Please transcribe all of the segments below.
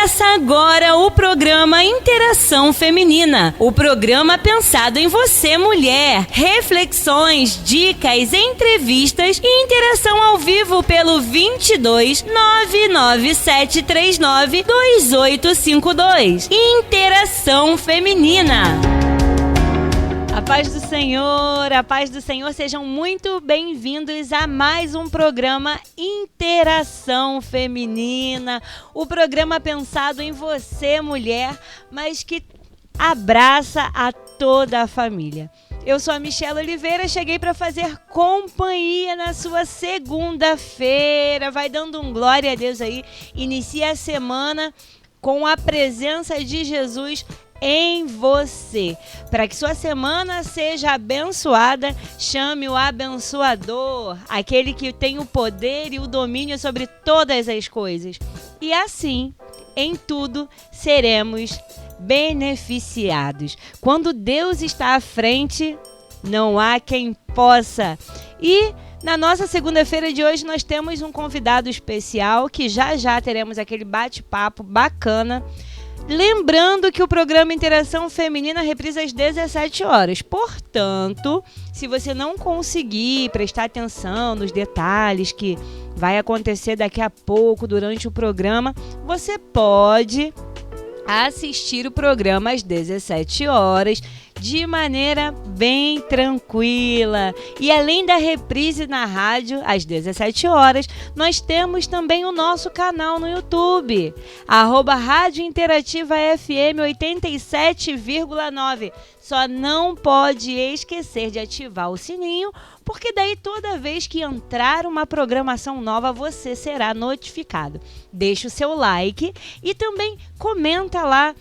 Começa agora o programa Interação Feminina, o programa pensado em você, mulher. Reflexões, dicas, entrevistas e interação ao vivo pelo 22 99739 2852. Interação Feminina. A paz do Senhor, sejam muito bem-vindos a mais um programa Interação Feminina, o programa pensado em você, mulher, mas que abraça a toda a família. Eu sou a Michelle Oliveira, cheguei para fazer companhia na sua segunda-feira, vai dando um glória a Deus aí, inicia a semana com a presença de Jesus em você. Para que sua semana seja abençoada, chame o abençoador, aquele que tem o poder e o domínio sobre todas as coisas. E assim, em tudo, seremos beneficiados. Quando Deus está à frente, não há quem possa. E na nossa segunda-feira de hoje nós temos um convidado especial que já teremos aquele bate-papo bacana. Lembrando que o programa Interação Feminina reprisa às 17 horas. Portanto, se você não conseguir prestar atenção nos detalhes que vai acontecer daqui a pouco durante o programa, você pode assistir o programa às 17 horas de maneira bem tranquila. E além da reprise na rádio às 17 horas, nós temos também o nosso canal no YouTube, @Rádio Interativa FM 87,9. Só não pode esquecer de ativar o sininho, porque daí toda vez que entrar uma programação nova, você será notificado. Deixa o seu like e também comenta lá.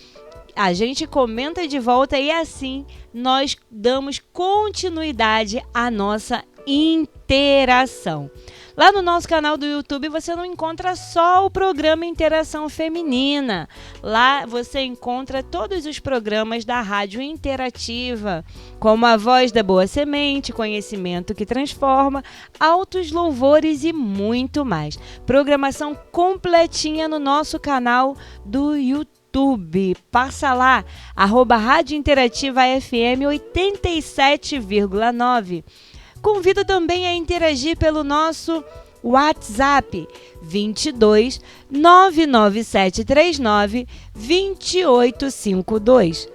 A gente comenta de volta e assim nós damos continuidade à nossa interação. Lá no nosso canal do YouTube você não encontra só o programa Interação Feminina. Lá você encontra todos os programas da Rádio Interativa, como A Voz da Boa Semente, Conhecimento que Transforma, Altos Louvores e muito mais. Programação completinha no nosso canal do YouTube. Passa lá, @Rádio Interativa FM 87,9. Convido também a interagir pelo nosso WhatsApp 22 99739 2852.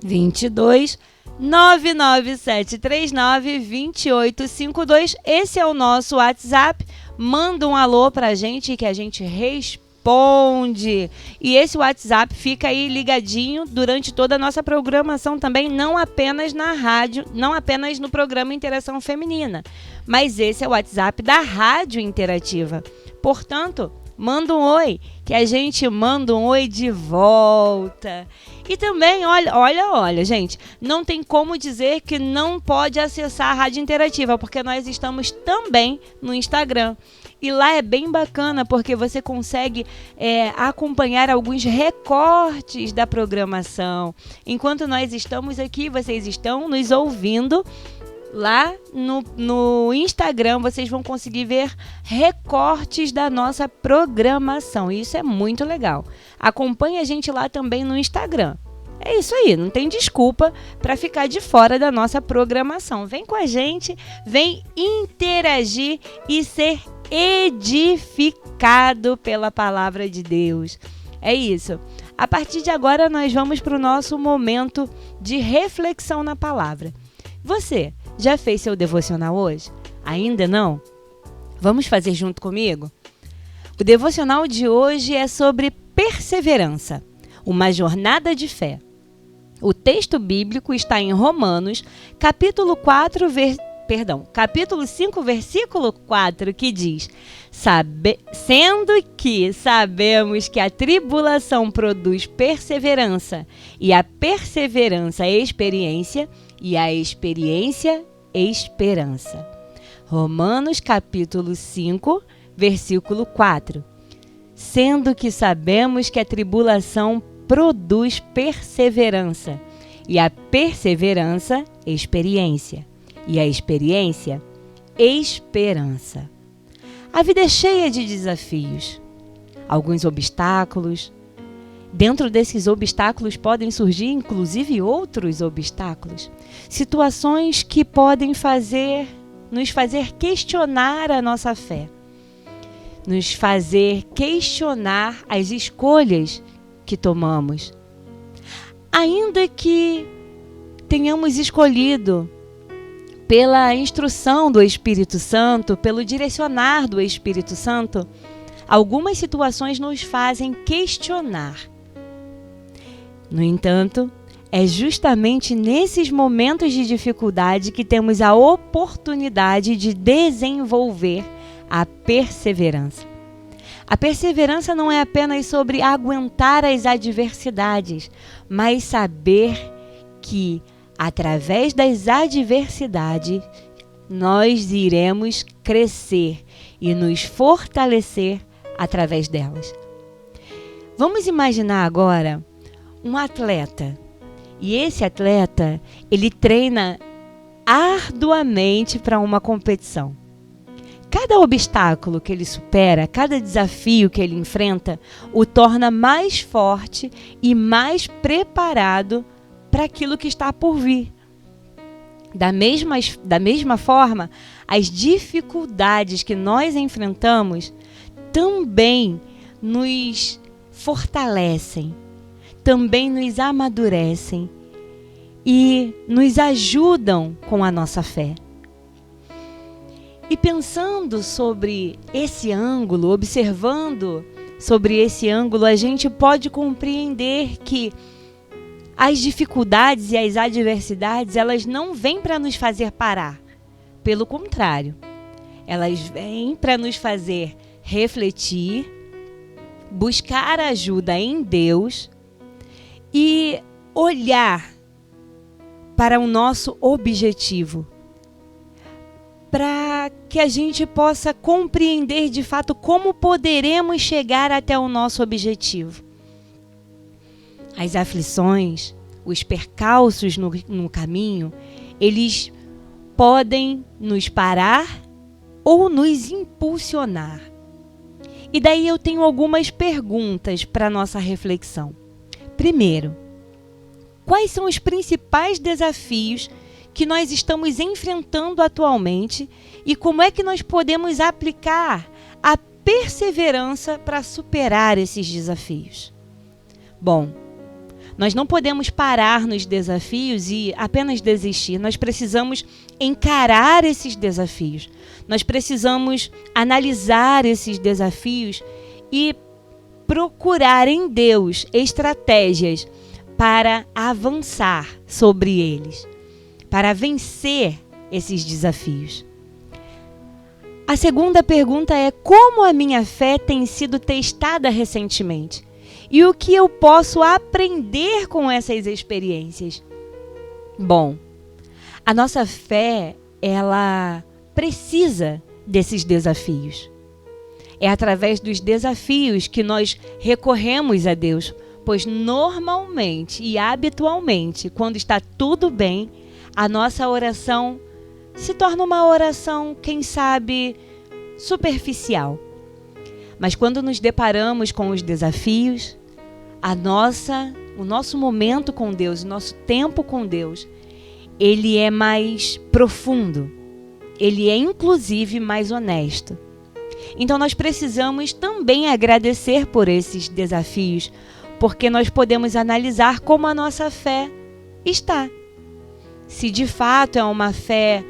22 99739 2852. Esse é o nosso WhatsApp. Manda um alô pra gente que a gente responde. E esse WhatsApp fica aí ligadinho durante toda a nossa programação também, não apenas na rádio, não apenas no programa Interação Feminina, mas esse é o WhatsApp da Rádio Interativa. Portanto, manda um oi, que a gente manda um oi de volta. E também, olha, gente, não tem como dizer que não pode acessar a Rádio Interativa, porque nós estamos também no Instagram. E lá é bem bacana, porque você consegue acompanhar alguns recortes da programação. Enquanto nós estamos aqui, vocês estão nos ouvindo. Lá no Instagram, vocês vão conseguir ver recortes da nossa programação. Isso é muito legal. Acompanhe a gente lá também no Instagram. É isso aí, não tem desculpa para ficar de fora da nossa programação. Vem com a gente, vem interagir e ser edificado pela palavra de Deus. É isso. A partir de agora, nós vamos para o nosso momento de reflexão na palavra. Você já fez seu devocional hoje? Ainda não? Vamos fazer junto comigo? O devocional de hoje é sobre perseverança, uma jornada de fé. O texto bíblico está em Romanos, capítulo 5, versículo 4, que diz: sendo que sabemos que a tribulação produz perseverança, e a perseverança experiência, e a experiência esperança. Romanos capítulo 5, versículo 4. Sendo que sabemos que a tribulação produz perseverança, e a perseverança experiência, e a experiência esperança. A vida é cheia de desafios, alguns obstáculos, Dentro desses obstáculos podem surgir, inclusive, outros obstáculos. Situações que podem nos fazer questionar a nossa fé. Nos fazer questionar as escolhas que tomamos. Ainda que tenhamos escolhido pela instrução do Espírito Santo, pelo direcionar do Espírito Santo, algumas situações nos fazem questionar. No entanto, é justamente nesses momentos de dificuldade que temos a oportunidade de desenvolver a perseverança. A perseverança não é apenas sobre aguentar as adversidades, mas saber que, através das adversidades, nós iremos crescer e nos fortalecer através delas. Vamos imaginar agora um atleta. E esse atleta, ele treina arduamente para uma competição. Cada obstáculo que ele supera, cada desafio que ele enfrenta, o torna mais forte e mais preparado para aquilo que está por vir. Da mesma forma, as dificuldades que nós enfrentamos também nos fortalecem, também nos amadurecem e nos ajudam com a nossa fé. E pensando sobre esse ângulo, observando sobre esse ângulo, a gente pode compreender que as dificuldades e as adversidades, elas não vêm para nos fazer parar. Pelo contrário, elas vêm para nos fazer refletir, buscar ajuda em Deus e olhar para o nosso objetivo, para que a gente possa compreender de fato como poderemos chegar até o nosso objetivo. As aflições, os percalços no caminho, eles podem nos parar ou nos impulsionar. E daí eu tenho algumas perguntas para a nossa reflexão. Primeiro, quais são os principais desafios que nós estamos enfrentando atualmente e como é que nós podemos aplicar a perseverança para superar esses desafios? Bom, nós não podemos parar nos desafios e apenas desistir. Nós precisamos encarar esses desafios. Nós precisamos analisar esses desafios e procurar em Deus estratégias para avançar sobre eles, para vencer esses desafios. A segunda pergunta é: como a minha fé tem sido testada recentemente? E o que eu posso aprender com essas experiências? Bom, a nossa fé, ela precisa desses desafios. É através dos desafios que nós recorremos a Deus, pois normalmente e habitualmente, quando está tudo bem, a nossa oração se torna uma oração, quem sabe, superficial. Mas quando nos deparamos com os desafios, o nosso momento com Deus, o nosso tempo com Deus, ele é mais profundo, ele é inclusive mais honesto. Então nós precisamos também agradecer por esses desafios, porque nós podemos analisar como a nossa fé está. Se de fato é uma fé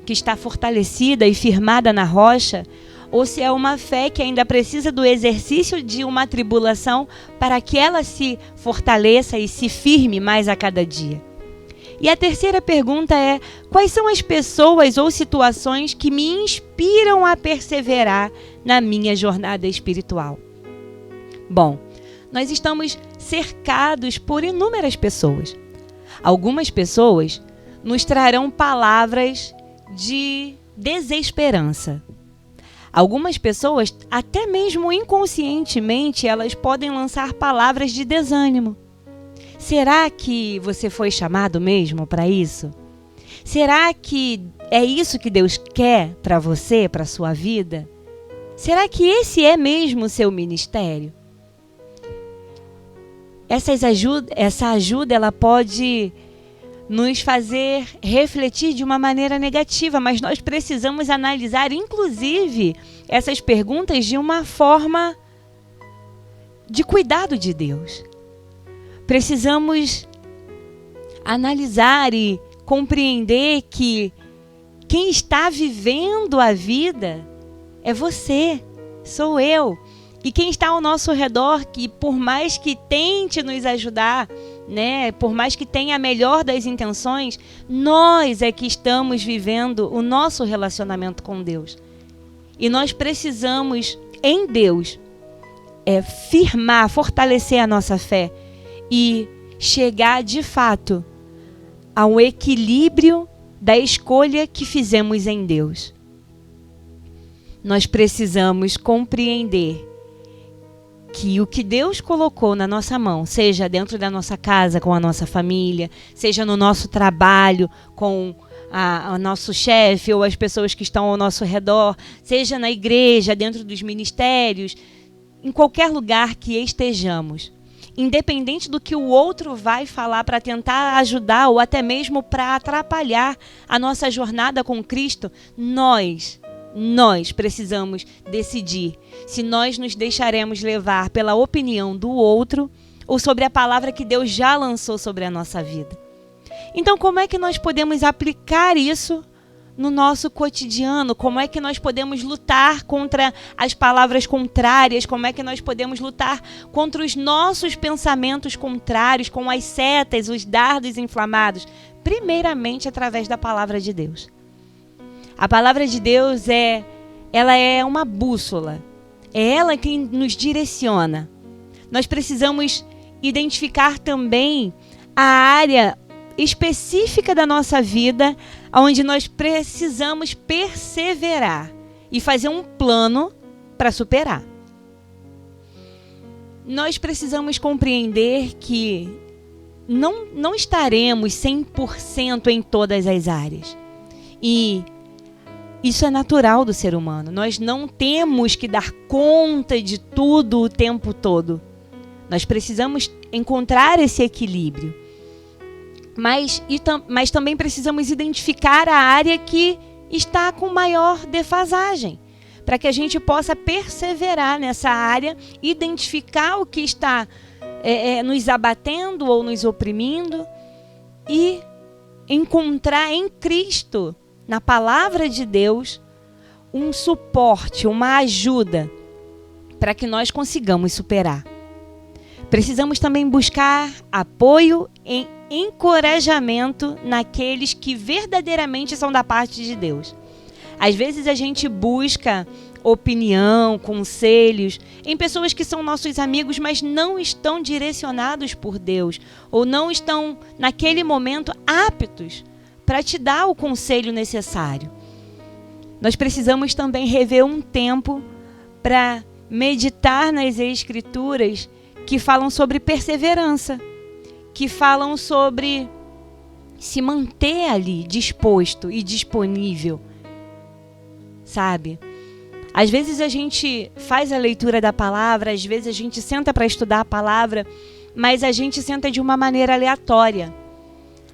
que está fortalecida e firmada na rocha, ou se é uma fé que ainda precisa do exercício de uma tribulação para que ela se fortaleça e se firme mais a cada dia. E a terceira pergunta é: quais são as pessoas ou situações que me inspiram a perseverar na minha jornada espiritual? Bom, nós estamos cercados por inúmeras pessoas. Algumas pessoas nos trarão palavras de desesperança. Algumas pessoas, até mesmo inconscientemente, elas podem lançar palavras de desânimo. Será que você foi chamado mesmo para isso? Será que é isso que Deus quer para você, para a sua vida? Será que esse é mesmo o seu ministério? essa ajuda ela pode nos fazer refletir de uma maneira negativa, mas nós precisamos analisar, inclusive, essas perguntas de uma forma de cuidado de Deus. Precisamos analisar e compreender que quem está vivendo a vida é você, sou eu. E quem está ao nosso redor, que por mais que tente nos ajudar, né, por mais que tenha a melhor das intenções, nós é que estamos vivendo o nosso relacionamento com Deus. E nós precisamos, em Deus, firmar, fortalecer a nossa fé e chegar de fato ao equilíbrio da escolha que fizemos em Deus. Nós precisamos compreender que o que Deus colocou na nossa mão, seja dentro da nossa casa, com a nossa família, seja no nosso trabalho, com o nosso chefe ou as pessoas que estão ao nosso redor, seja na igreja, dentro dos ministérios, em qualquer lugar que estejamos, independente do que o outro vai falar para tentar ajudar ou até mesmo para atrapalhar a nossa jornada com Cristo, nós precisamos decidir se nós nos deixaremos levar pela opinião do outro ou sobre a palavra que Deus já lançou sobre a nossa vida. Então, como é que nós podemos aplicar isso no nosso cotidiano? Como é que nós podemos lutar contra as palavras contrárias? Como é que nós podemos lutar contra os nossos pensamentos contrários, com as setas, os dardos inflamados? Primeiramente, através da palavra de Deus. A palavra de Deus ela é uma bússola. É ela quem nos direciona. Nós precisamos identificar também a área específica da nossa vida onde nós precisamos perseverar e fazer um plano para superar. Nós precisamos compreender que não estaremos 100% em todas as áreas. E isso é natural do ser humano. Nós não temos que dar conta de tudo o tempo todo. Nós precisamos encontrar esse equilíbrio. Mas também precisamos identificar a área que está com maior defasagem, para que a gente possa perseverar nessa área, identificar o que está nos abatendo ou nos oprimindo e encontrar em Cristo, na palavra de Deus, um suporte, uma ajuda para que nós consigamos superar. Precisamos também buscar apoio e encorajamento naqueles que verdadeiramente são da parte de Deus. Às vezes a gente busca opinião, conselhos em pessoas que são nossos amigos, mas não estão direcionados por Deus ou não estão naquele momento aptos para te dar o conselho necessário. Nós precisamos também rever um tempo para meditar nas Escrituras que falam sobre perseverança, que falam sobre se manter ali disposto e disponível, sabe? Às vezes a gente faz a leitura da palavra, às vezes a gente senta para estudar a palavra, mas a gente senta de uma maneira aleatória.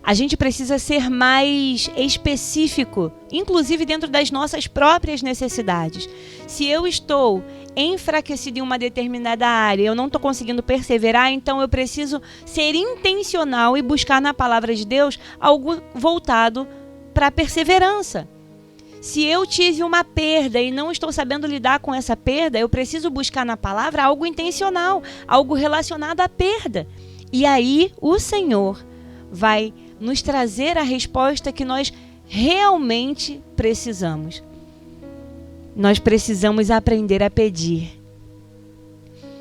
A gente precisa ser mais específico, inclusive dentro das nossas próprias necessidades. Se eu estou enfraquecido em uma determinada área, eu não estou conseguindo perseverar, então eu preciso ser intencional e buscar na palavra de Deus algo voltado para a perseverança. Se eu tive uma perda e não estou sabendo lidar com essa perda, eu preciso buscar na palavra algo intencional, algo relacionado à perda. E aí o Senhor vai nos trazer a resposta que nós realmente precisamos. Nós precisamos aprender a pedir.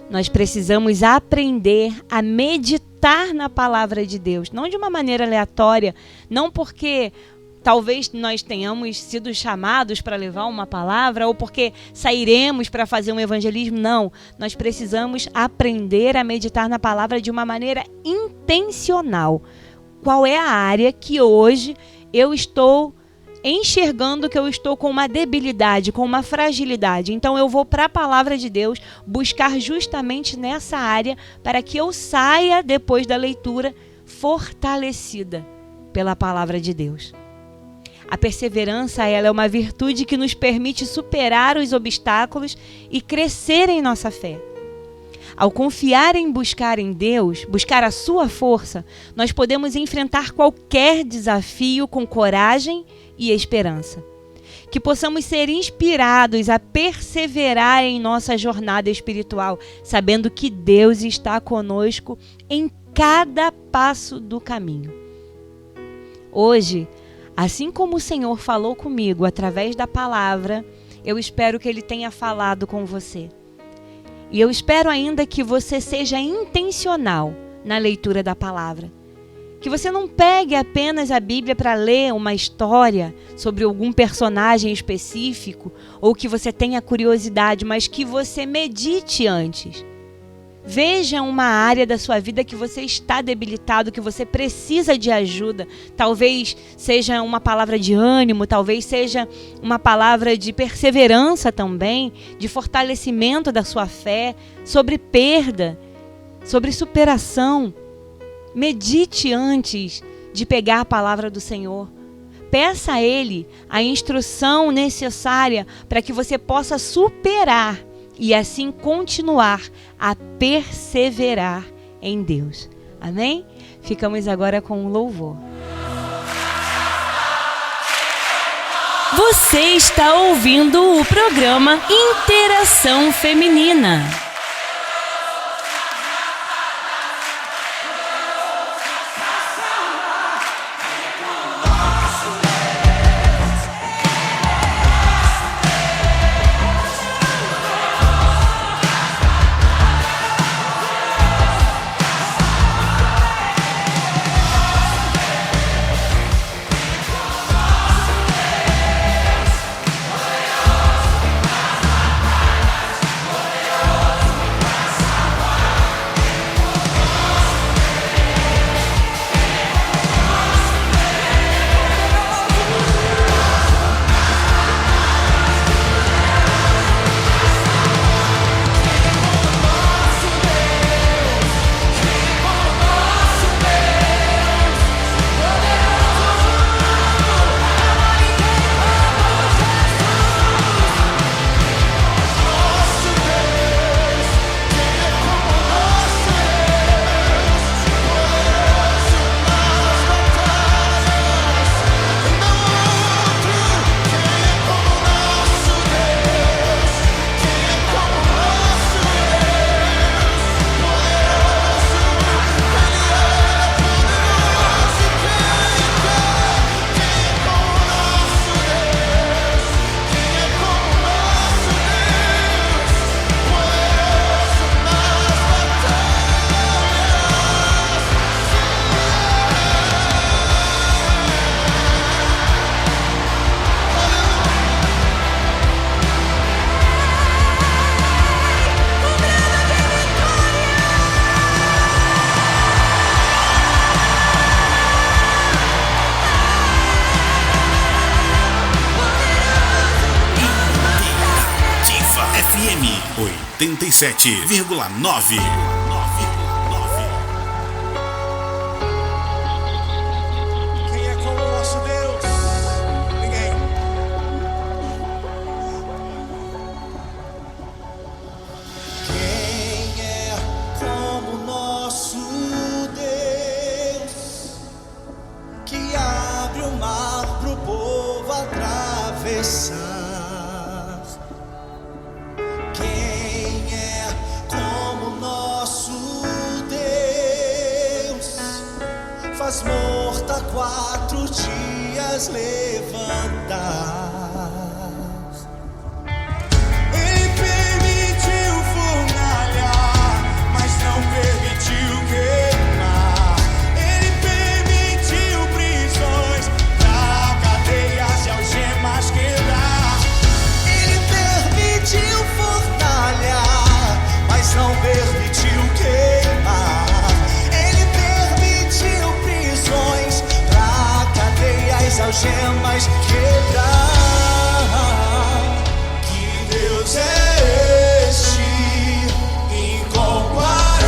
Nós precisamos aprender a meditar na palavra de Deus. Não de uma maneira aleatória, não porque talvez nós tenhamos sido chamados para levar uma palavra ou porque sairemos para fazer um evangelismo. Não, nós precisamos aprender a meditar na palavra de uma maneira intencional. Qual é a área que hoje eu estou enxergando que eu estou com uma debilidade, com uma fragilidade. Então eu vou para a palavra de Deus buscar justamente nessa área para que eu saia depois da leitura fortalecida pela palavra de Deus. A perseverança, ela é uma virtude que nos permite superar os obstáculos e crescer em nossa fé. Ao confiar em buscar em Deus, buscar a sua força, nós podemos enfrentar qualquer desafio com coragem e esperança. Que possamos ser inspirados a perseverar em nossa jornada espiritual, sabendo que Deus está conosco em cada passo do caminho. Hoje, assim como o Senhor falou comigo através da palavra, eu espero que Ele tenha falado com você. E eu espero ainda que você seja intencional na leitura da palavra. Que você não pegue apenas a Bíblia para ler uma história sobre algum personagem específico ou que você tenha curiosidade, mas que você medite antes. Veja uma área da sua vida que você está debilitado, que você precisa de ajuda. Talvez seja uma palavra de ânimo, talvez seja uma palavra de perseverança também, de fortalecimento da sua fé, sobre perda, sobre superação. Medite antes de pegar a palavra do Senhor. Peça a Ele a instrução necessária para que você possa superar e assim continuar a perseverar em Deus. Amém? Ficamos agora com um louvor. Você está ouvindo o programa Interação Feminina. FM 87,9. Quem é como o nosso Deus? Ninguém. Quem é como o nosso Deus, que abre o mar pro povo atravessar? Quem é como nosso Deus, faz morto a 4 dias levantar? Ele permitiu fornalhar, mas não permitiu queimar. Ele permitiu prisões pra cadeias e algemas quebrar. Ele permitiu fornalhar, mas não permitiu queimar. Ele permitiu prisões pra cadeias e algemas algemas quebrar. Que Deus é este, incomparável.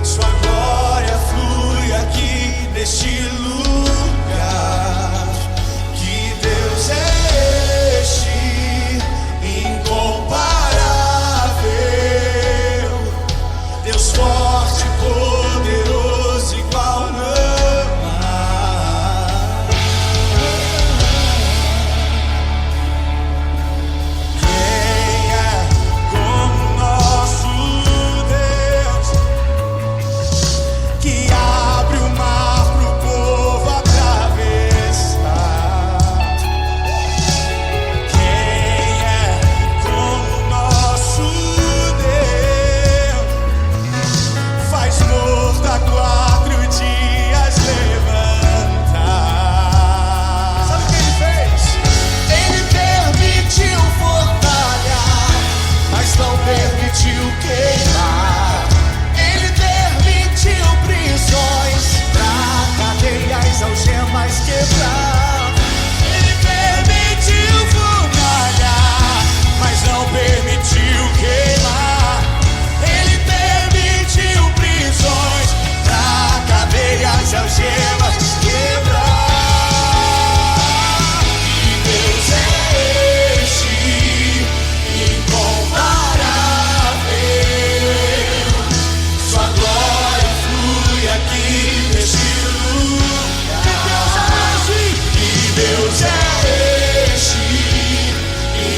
Sua glória flui aqui neste lugar. Que Deus é este, incomparável. Deus forte, poderoso, igual não há. Quem é como nosso Deus, que abre o mar pro povo atravessar? Quem é como nosso Deus, faz morto a 4 dias levantar? Sabe o que ele fez? Ele permitiu fortalha, mas não permitiu queimar. Ele permitiu prisões pra cadeias, algemas quebrar. Ele permitiu fortalha, mas não permitiu queimar. Ele permitiu prisões pra cadeias, algemas quebrar. E Deus é este, incomparável. Sua glória flui aqui neste lugar. E Deus é este,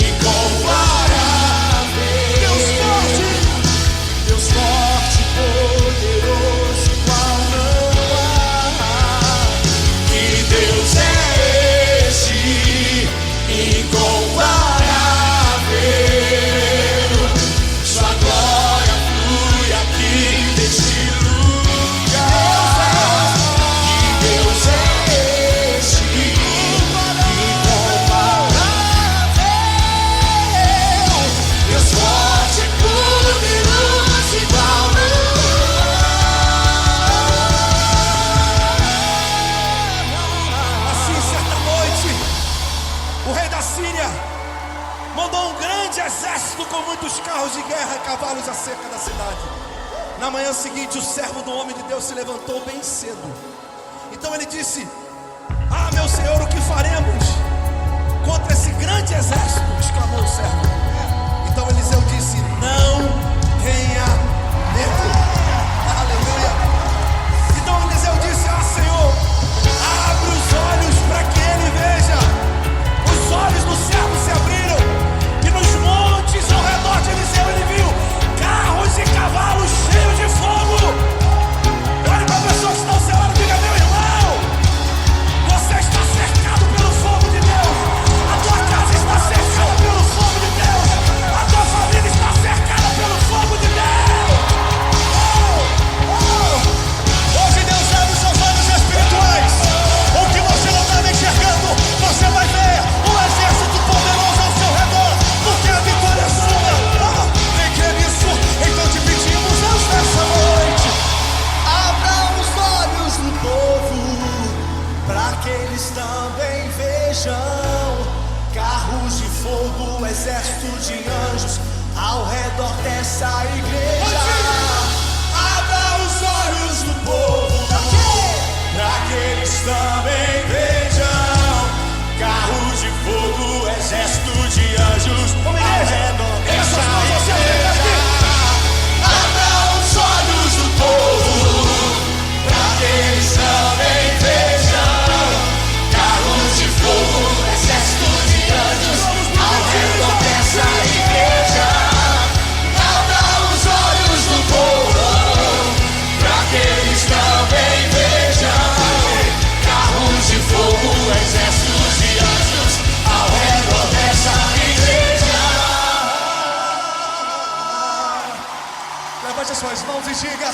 incomparável. Deus forte, poderoso, qual não há. Que Deus é este, incomparável. Sua glória flui aqui neste lugar. Que Deus é este, incomparável. Deus forte, poderoso, igual não há. Assim, certa noite, o rei da Síria mandou um grande exército com muitos carros de guerra e cavalos acerca da cidade. Na manhã seguinte, o servo do homem de Deus se levantou bem cedo. Então ele disse: "Ah, meu senhor, o que faremos contra esse grande exército?" exclamou o servo. Então Eliseu disse: "Não tenha medo." Aleluia. Então Eliseu disse: "Ah, Senhor, abre os olhos para que ele veja." Os olhos do servo se abriram, e nos montes ao redor de Eliseu ele viu carros e cavalos cheios de fogo. Olhe para a pessoa que está ao seu lado e diga: "Meu irmão, você está cercado pelo fogo de Deus. A tua casa está cercada pelo fogo de Deus. A tua família está cercada pelo fogo de Deus." Hoje Deus abre os seus olhos espirituais. O que você não está enxergando, você vai ver um exército poderoso ao seu redor, porque a vitória é sua. Quem crê nisso? Então te pedimos, Deus, nessa noite, abra os olhos do povo, para que eles também vejam carros de fogo, exército de anjos ao redor dessa igreja. Abra os olhos do povo, para que eles também vejam carros de fogo, exército de anjos ao redor dessa igreja. Abra os olhos do povo, para que eles também vejam carros de fogo, exército de anjos ao redor dessa igreja. Abra os olhos do povo, para que eles também vejam carros de fogo, exército de anjos ao redor dessa igreja. Levante as suas mãos e diga: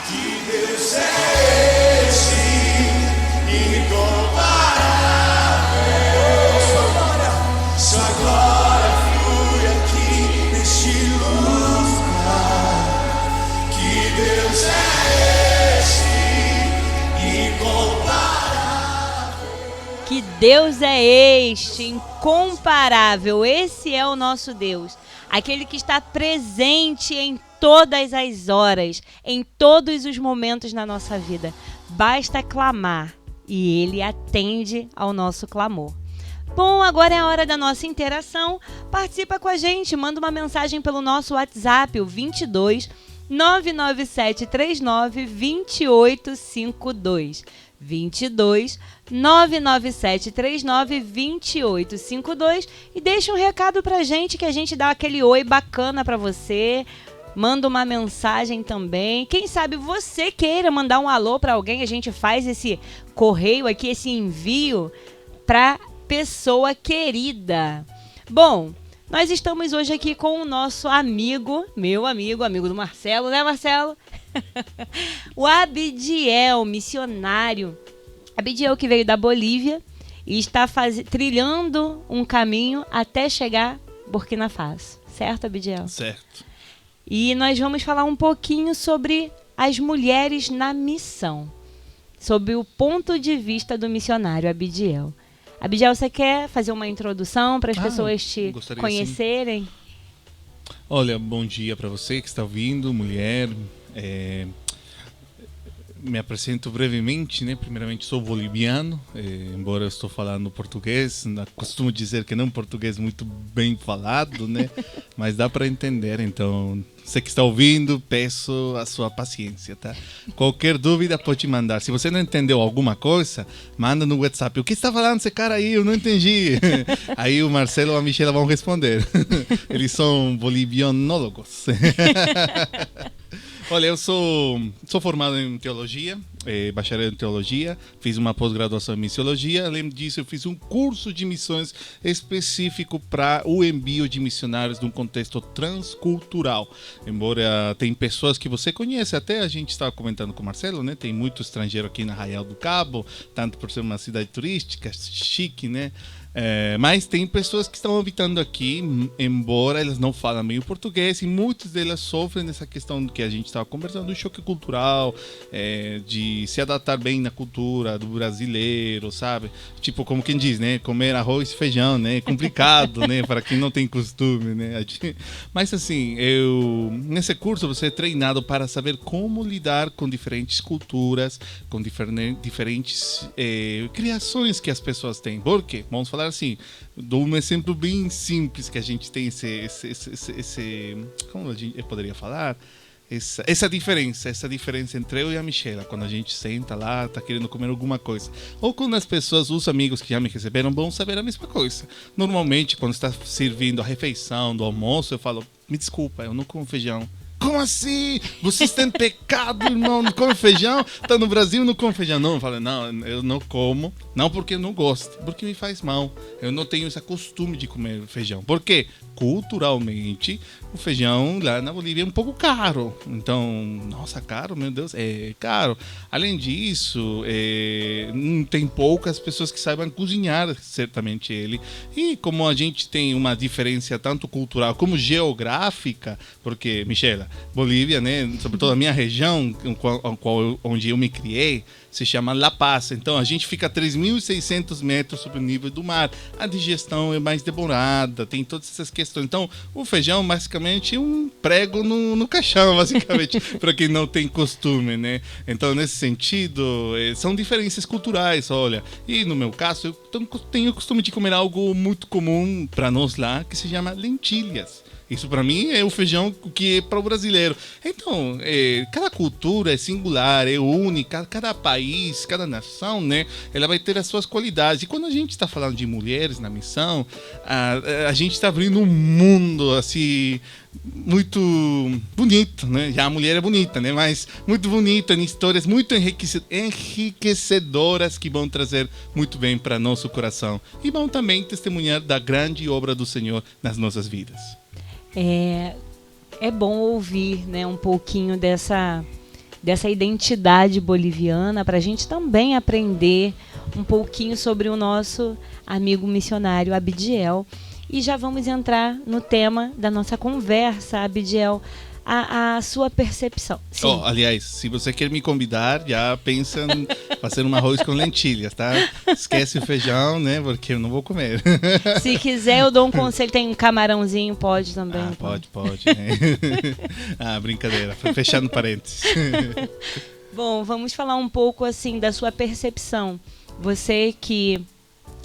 "Que Deus é esse, incomparável. Sua glória flui aqui neste lugar. Que Deus é esse, incomparável. Que Deus é este, incomparável. Esse é o nosso Deus, aquele que está presente em todas as horas, em todos os momentos na nossa vida. Basta clamar e Ele atende ao nosso clamor. Bom, agora é a hora da nossa interação. Participa com a gente, manda uma mensagem pelo nosso WhatsApp, o 22 99739 2852. 22 99739 2852 e deixa um recado pra gente, que a gente dá aquele oi bacana pra você. Manda uma mensagem também. Quem sabe você queira mandar um alô pra alguém, a gente faz esse correio aqui, esse envio pra pessoa querida. Bom, nós estamos hoje aqui com o nosso amigo, amigo do Marcelo, né, Marcelo? O Abidiel, missionário. Abidiel, que veio da Bolívia e está trilhando um caminho até chegar Burkina Faso. Certo, Abidiel? Certo. E nós vamos falar um pouquinho sobre as mulheres na missão, sob o ponto de vista do missionário Abidiel. Abidiel, você quer fazer uma introdução para as pessoas te conhecerem? Sim. Olha, bom dia para você que está ouvindo, mulher. Me apresento brevemente, né? Primeiramente, sou boliviano, embora eu estou falando português. Costumo dizer que não é um português muito bem falado, né? Mas dá para entender. Então, você que está ouvindo, peço a sua paciência, tá? Qualquer dúvida pode mandar. Se você não entendeu alguma coisa, manda no WhatsApp. O que está falando esse cara aí? Eu não entendi. Aí o Marcelo ou a Michela vão responder. Eles são bolivianólogos. Olha, eu sou formado em teologia, bacharel em teologia, fiz uma pós-graduação em missiologia. Além disso, eu fiz um curso de missões específico para o envio de missionários num contexto transcultural. Embora tem pessoas que você conhece, até a gente estava comentando com o Marcelo, né? Tem muito estrangeiro aqui na Arraial do Cabo, tanto por ser uma cidade turística, chique, né? Mas tem pessoas que estão habitando aqui, embora elas não falam meio português, e muitas delas sofrem dessa questão do que a gente estava conversando, do choque cultural, de se adaptar bem na cultura do brasileiro, sabe? Tipo, como quem diz, né? Comer arroz e feijão, né? É complicado, né? Para quem não tem costume, né? Mas assim, nesse curso você é treinado para saber como lidar com diferentes culturas, com diferentes criações que as pessoas têm. Por quê? Vamos falar assim, dou um exemplo bem simples que a gente tem como eu poderia falar? Essa diferença entre eu e a Michela, quando a gente senta lá, tá querendo comer alguma coisa. Ou quando as pessoas, os amigos que já me receberam, vão saber a mesma coisa. Normalmente, quando está servindo a refeição do almoço, eu falo, me desculpa, eu não como feijão. Como assim? Vocês têm pecado, irmão, não come feijão? Tá no Brasil, não come feijão. Não, eu falo, não, eu não como. Não porque eu não gosto, porque me faz mal. Eu não tenho esse costume de comer feijão. Por quê? Culturalmente, o feijão lá na Bolívia é um pouco caro. Então, nossa, caro, meu Deus, é caro. Além disso, tem poucas pessoas que saibam cozinhar, certamente ele. E como a gente tem uma diferença tanto cultural como geográfica, porque, Michela, Bolívia, né, sobretudo a minha região, onde eu me criei, se chama La Paz. Então a gente fica a 3.600 metros sobre o nível do mar. A digestão é mais demorada, tem todas essas questões. Então o feijão basicamente é um prego no caixão, basicamente, para quem não tem costume, né? Então nesse sentido, são diferenças culturais, olha. E no meu caso, eu tenho o costume de comer algo muito comum para nós lá, que se chama lentilhas. Isso para mim é o feijão que é para o brasileiro. Então, cada cultura é singular, é única, cada país, cada nação, né, ela vai ter as suas qualidades. E quando a gente está falando de mulheres na missão, a gente está abrindo um mundo assim muito bonito, né? Já a mulher é bonita, né? Mas muito bonita, em histórias muito enriquecedoras que vão trazer muito bem para nosso coração e vão também testemunhar da grande obra do Senhor nas nossas vidas. É bom ouvir, né, um pouquinho dessa identidade boliviana para a gente também aprender um pouquinho sobre o nosso amigo missionário Abidiel. E já vamos entrar no tema da nossa conversa, Abidiel, a sua percepção. Aliás, se você quer me convidar, já pensa Fazer um arroz com lentilhas, tá? Esquece o feijão, né? Porque eu não vou comer. Se quiser, eu dou um conselho. Tem um camarãozinho, pode também. Ah, pode. Né? Ah, brincadeira. Fechando parênteses. Bom, vamos falar um pouco assim da sua percepção. Você que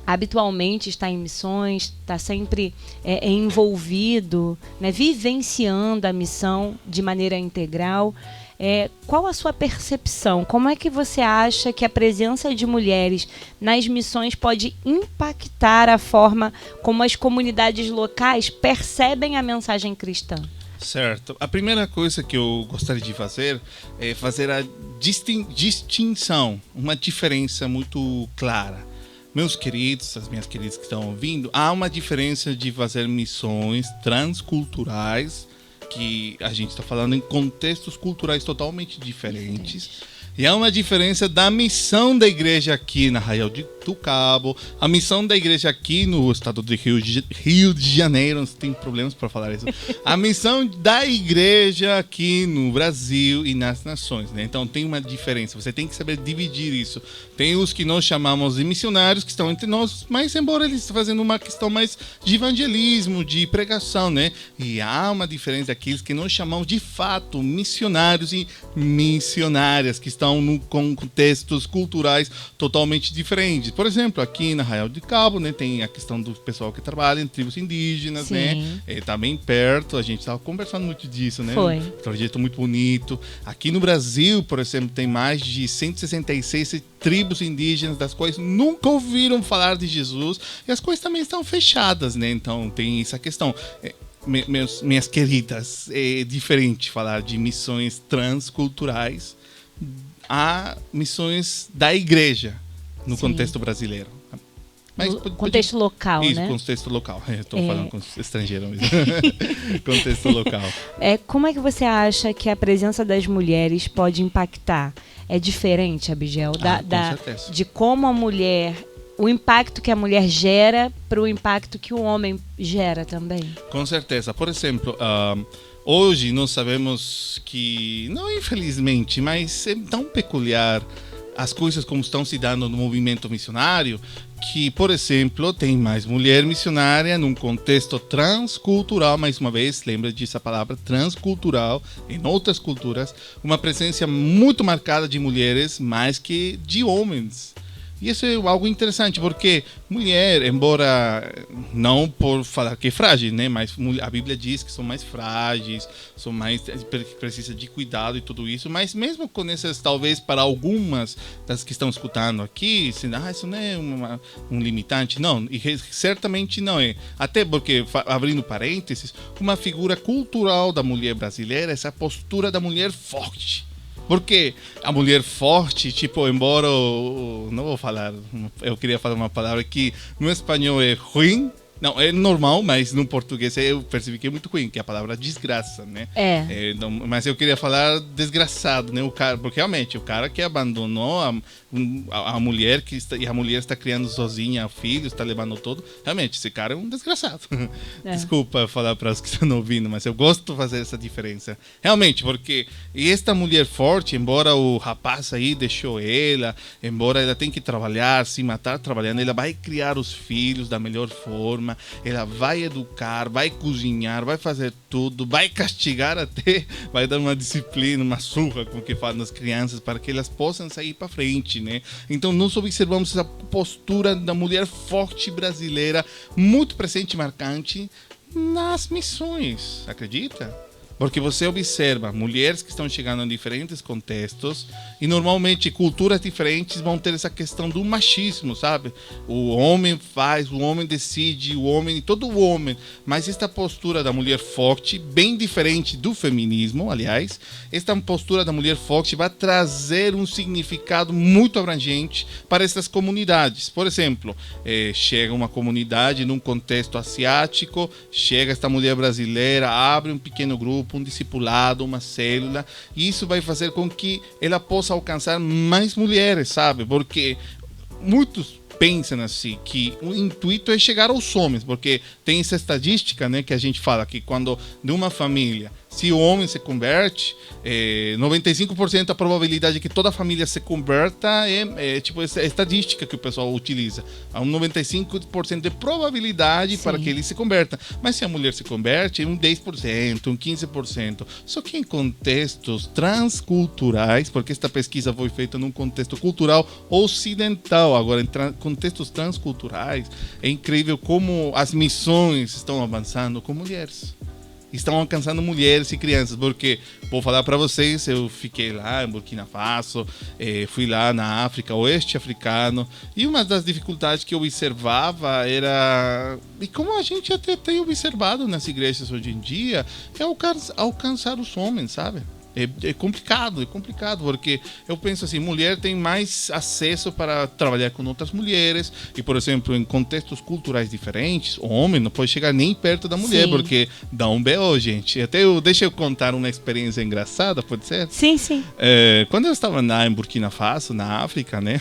habitualmente está em missões, está sempre envolvido, né, vivenciando a missão de maneira integral. Qual a sua percepção? Como é que você acha que a presença de mulheres nas missões pode impactar a forma como as comunidades locais percebem a mensagem cristã? Certo. A primeira coisa que eu gostaria de fazer é fazer a distinção, uma diferença muito clara. Meus queridos, as minhas queridas que estão ouvindo, há uma diferença de fazer missões transculturais, que a gente está falando em contextos culturais totalmente diferentes. E há uma diferença da missão da igreja aqui na Arraial do Cabo, a missão da igreja aqui no estado de Rio de Janeiro, não tem problemas para falar isso, a missão da igreja aqui no Brasil e nas nações, né? Então tem uma diferença, você tem que saber dividir isso. Tem os que nós chamamos de missionários que estão entre nós, mas embora eles estejam fazendo uma questão mais de evangelismo, de pregação, né? E há uma diferença daqueles que nós chamamos de fato missionários e missionárias, que estão em contextos culturais totalmente diferentes. Por exemplo, aqui na Arraial do Cabo, né, tem a questão do pessoal que trabalha em tribos indígenas, sim, né? Tá bem perto, a gente estava conversando muito disso, né? Foi. Um projeto muito bonito. Aqui no Brasil, por exemplo, tem mais de 166 tribos indígenas, das quais nunca ouviram falar de Jesus, e as coisas também estão fechadas, né? Então tem essa questão. Minhas queridas, é diferente falar de missões transculturais a missões da igreja no, sim, contexto brasileiro. Mas contexto local, isso, né? Contexto local. Estou falando com estrangeiro mesmo. Contexto local. Como é que você acha que a presença das mulheres pode impactar? É diferente, Abigail, de como a mulher, o impacto que a mulher gera para o impacto que o homem gera também? Com certeza. Por exemplo, hoje nós sabemos que, não infelizmente, mas é tão peculiar as coisas como estão se dando no movimento missionário, que, por exemplo, tem mais mulher missionária num contexto transcultural, mais uma vez, lembra disso a palavra transcultural, em outras culturas, uma presença muito marcada de mulheres mais que de homens. E isso é algo interessante, porque mulher, embora não por falar que é frágil, né, mas a Bíblia diz que são mais frágeis, são mais, precisa de cuidado e tudo isso, mas mesmo com essas, talvez para algumas das que estão escutando aqui, isso não é um limitante, não, e certamente não é. Até porque, abrindo parênteses, uma figura cultural da mulher brasileira, essa postura da mulher forte. Porque a mulher forte, tipo, embora não vou falar, eu queria falar uma palavra que no espanhol é ruim, não, é normal, mas no português eu percebi que é muito ruim, que é a palavra desgraça, né? Não, mas eu queria falar desgraçado, né? O cara, porque realmente o cara que abandonou a mulher e a mulher está criando sozinha filhos, está levando tudo, realmente esse cara é um desgraçado. Desculpa falar para os que estão ouvindo, mas eu gosto de fazer essa diferença. Realmente, porque esta mulher forte, embora o rapaz aí deixou ela, embora ela tenha que trabalhar, se matar trabalhando, ela vai criar os filhos da melhor forma, ela vai educar, vai cozinhar, vai fazer tudo, vai castigar até, vai dar uma disciplina, uma surra, como que falam as crianças, para que elas possam sair para frente, né? Então nós observamos essa postura da mulher forte brasileira, muito presente e marcante nas missões, acredita? Porque você observa mulheres que estão chegando em diferentes contextos e normalmente culturas diferentes vão ter essa questão do machismo, sabe? O homem faz, o homem decide, o homem, todo o homem. Mas esta postura da mulher forte, bem diferente do feminismo, aliás, esta postura da mulher forte vai trazer um significado muito abrangente para essas comunidades. Por exemplo, chega uma comunidade num contexto asiático, chega esta mulher brasileira, abre um pequeno grupo, um discipulado, uma célula, e isso vai fazer com que ela possa alcançar mais mulheres, sabe? Porque muitos pensam assim, que o intuito é chegar aos homens, porque tem essa estadística, né, que a gente fala que quando de uma família Se o homem se converte, 95% da probabilidade que toda a família se converta tipo essa estatística que o pessoal utiliza. Há um 95% de probabilidade para que ele se converta. Mas se a mulher se converte, é um 10%, um 15%. Só que em contextos transculturais, porque esta pesquisa foi feita num contexto cultural ocidental, agora em contextos transculturais, é incrível como as missões estão avançando com mulheres. Estão alcançando mulheres e crianças, porque, vou falar para vocês, eu fiquei lá em Burkina Faso, fui lá na África, oeste africano, e uma das dificuldades que eu observava era, e como a gente até tem observado nas igrejas hoje em dia, é alcançar os homens, sabe? É complicado, porque eu penso assim, mulher tem mais acesso para trabalhar com outras mulheres, e por exemplo, em contextos culturais diferentes, o homem não pode chegar nem perto da mulher, porque dá um B.O., gente. Deixa eu contar uma experiência engraçada, pode ser? Sim. Quando eu estava lá em Burkina Faso, na África, né?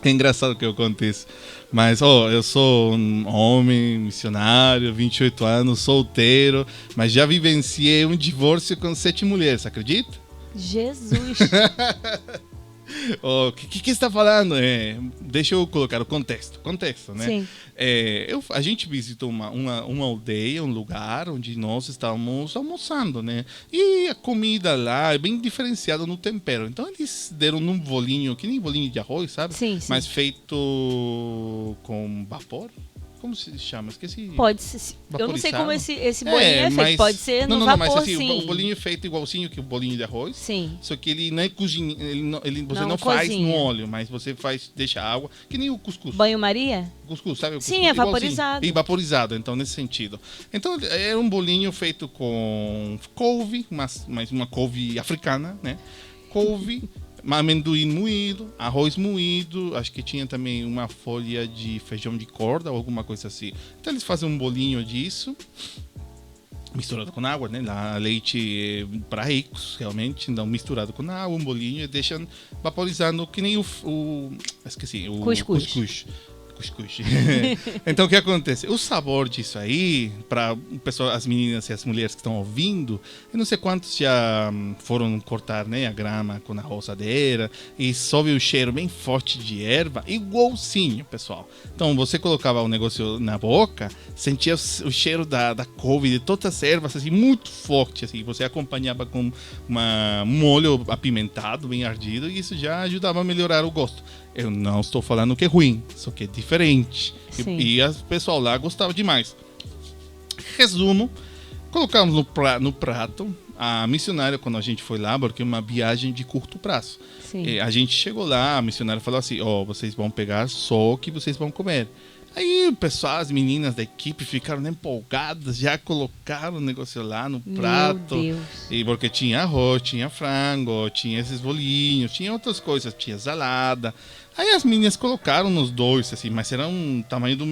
É engraçado que eu conto isso. Mas, eu sou um homem missionário, 28 anos, solteiro, mas já vivenciei um divórcio com 7 mulheres, acredita? Jesus! O que você está falando? Deixa eu colocar o contexto, né? Sim. A gente visitou uma aldeia, um lugar onde nós estávamos almoçando, né? E a comida lá é bem diferenciada no tempero. Então eles deram num bolinho, que nem bolinho de arroz, sabe? Sim. Mas feito com vapor. Como se chama? Esqueci. Pode ser. Eu não sei como esse bolinho é feito. Mas, pode ser no vapor, mas assim, sim. O bolinho é feito igualzinho que o bolinho de arroz. Sim. Só que ele não é cozinha. Você não faz no óleo, mas você deixa água, que nem o cuscuz. Banho-maria? Cuscuz, sabe? O cuscuz, sim, é vaporizado. E vaporizado, então, nesse sentido. Então, era um bolinho feito com couve, mas uma couve africana, né? Couve, amendoim moído, arroz moído, acho que tinha também uma folha de feijão de corda ou alguma coisa assim. Então eles fazem um bolinho disso, misturado com água, né? Leite para ricos, realmente, então misturado com água, um bolinho e deixam vaporizando que nem o cuscuz. Então o que acontece? O sabor disso aí, para o pessoal, as meninas e as mulheres que estão ouvindo, eu não sei quantos já foram cortar, né, a grama com a roçadeira e sobe o cheiro bem forte de erva, igualzinho, pessoal. Então você colocava o negócio na boca, sentia o cheiro da couve, de todas as ervas, assim, muito forte, assim. Você acompanhava com um molho apimentado, bem ardido, e isso já ajudava a melhorar o gosto. Eu não estou falando que é ruim, só que é diferente. E o pessoal lá gostava demais. Resumo, colocamos no prato. A missionária, quando a gente foi lá, porque é uma viagem de curto prazo. A gente chegou lá, a missionária falou assim, vocês vão pegar só o que vocês vão comer. Aí o pessoal, as meninas da equipe ficaram empolgadas, já colocaram o negócio lá no prato. Meu Deus. E porque tinha arroz, tinha frango, tinha esses bolinhos, tinha outras coisas, tinha salada. Aí as meninas colocaram nos dois, assim, mas era um tamanho da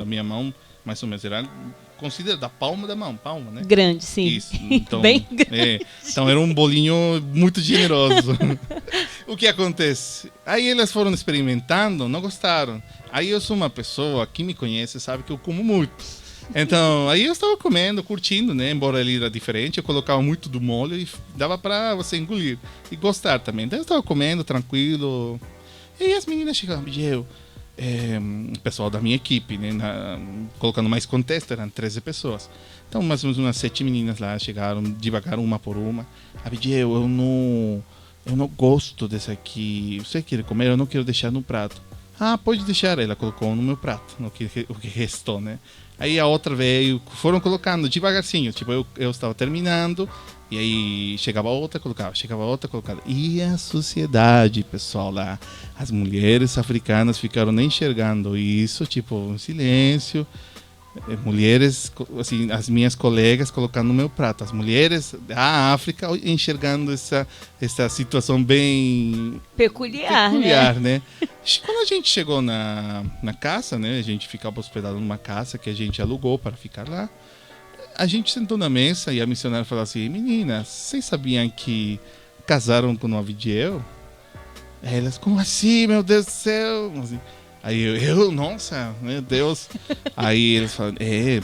minha mão, mais ou menos, era considera da palma da mão, né? Grande, sim. Isso, então, bem grande. Então era um bolinho muito generoso. O que acontece? Aí elas foram experimentando, não gostaram. Aí eu sou uma pessoa, quem me conhece sabe que eu como muito. Então, aí eu estava comendo, curtindo, né? Embora ele era diferente, eu colocava muito do molho e dava pra você engolir. E gostar também. Então eu estava comendo, tranquilo. E aí as meninas chegaram, o pessoal da minha equipe, né? Colocando mais contexto, eram 13 pessoas. Então, mais ou menos umas 7 meninas lá chegaram devagar, uma por uma. Eu não gosto desse aqui. Você quer comer? Eu não quero deixar no prato. Ah, pode deixar. Ela colocou no meu prato, o que restou, né? Aí a outra veio, foram colocando devagarzinho. Tipo, eu estava terminando, e aí chegava outra, colocava. E a sociedade, pessoal, lá, as mulheres africanas ficaram nem enxergando isso, tipo, em silêncio. Mulheres, assim, as minhas colegas colocando no meu prato. As mulheres da África enxergando essa situação bem peculiar, né? Quando a gente chegou na casa, né? A gente ficava hospedado numa casa que a gente alugou para ficar lá. A gente sentou na mesa e a missionária falou assim: meninas, vocês sabiam que casaram com o Abidiel? Elas, como assim, meu Deus do céu? Assim, Aí nossa, meu Deus. Aí eles falam,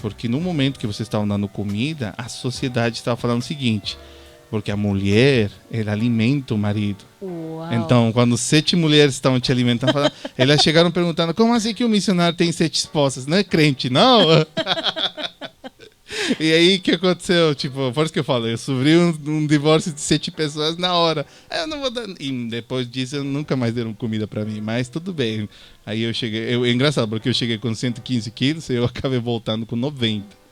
porque no momento que vocês estavam dando comida, a sociedade estava falando o seguinte, porque a mulher, ela alimenta o marido. Uau. Então, quando 7 mulheres estavam te alimentando, elas chegaram perguntando, como assim que o missionário tem 7 esposas? Não é crente, não? E aí, o que aconteceu? Tipo, por isso que eu falo, eu sofri um divórcio de 7 pessoas na hora. Aí eu não vou dar... E depois disso, eu nunca mais deram comida pra mim, mas tudo bem. Aí eu cheguei... É engraçado, porque eu cheguei com 115 quilos e eu acabei voltando com 90.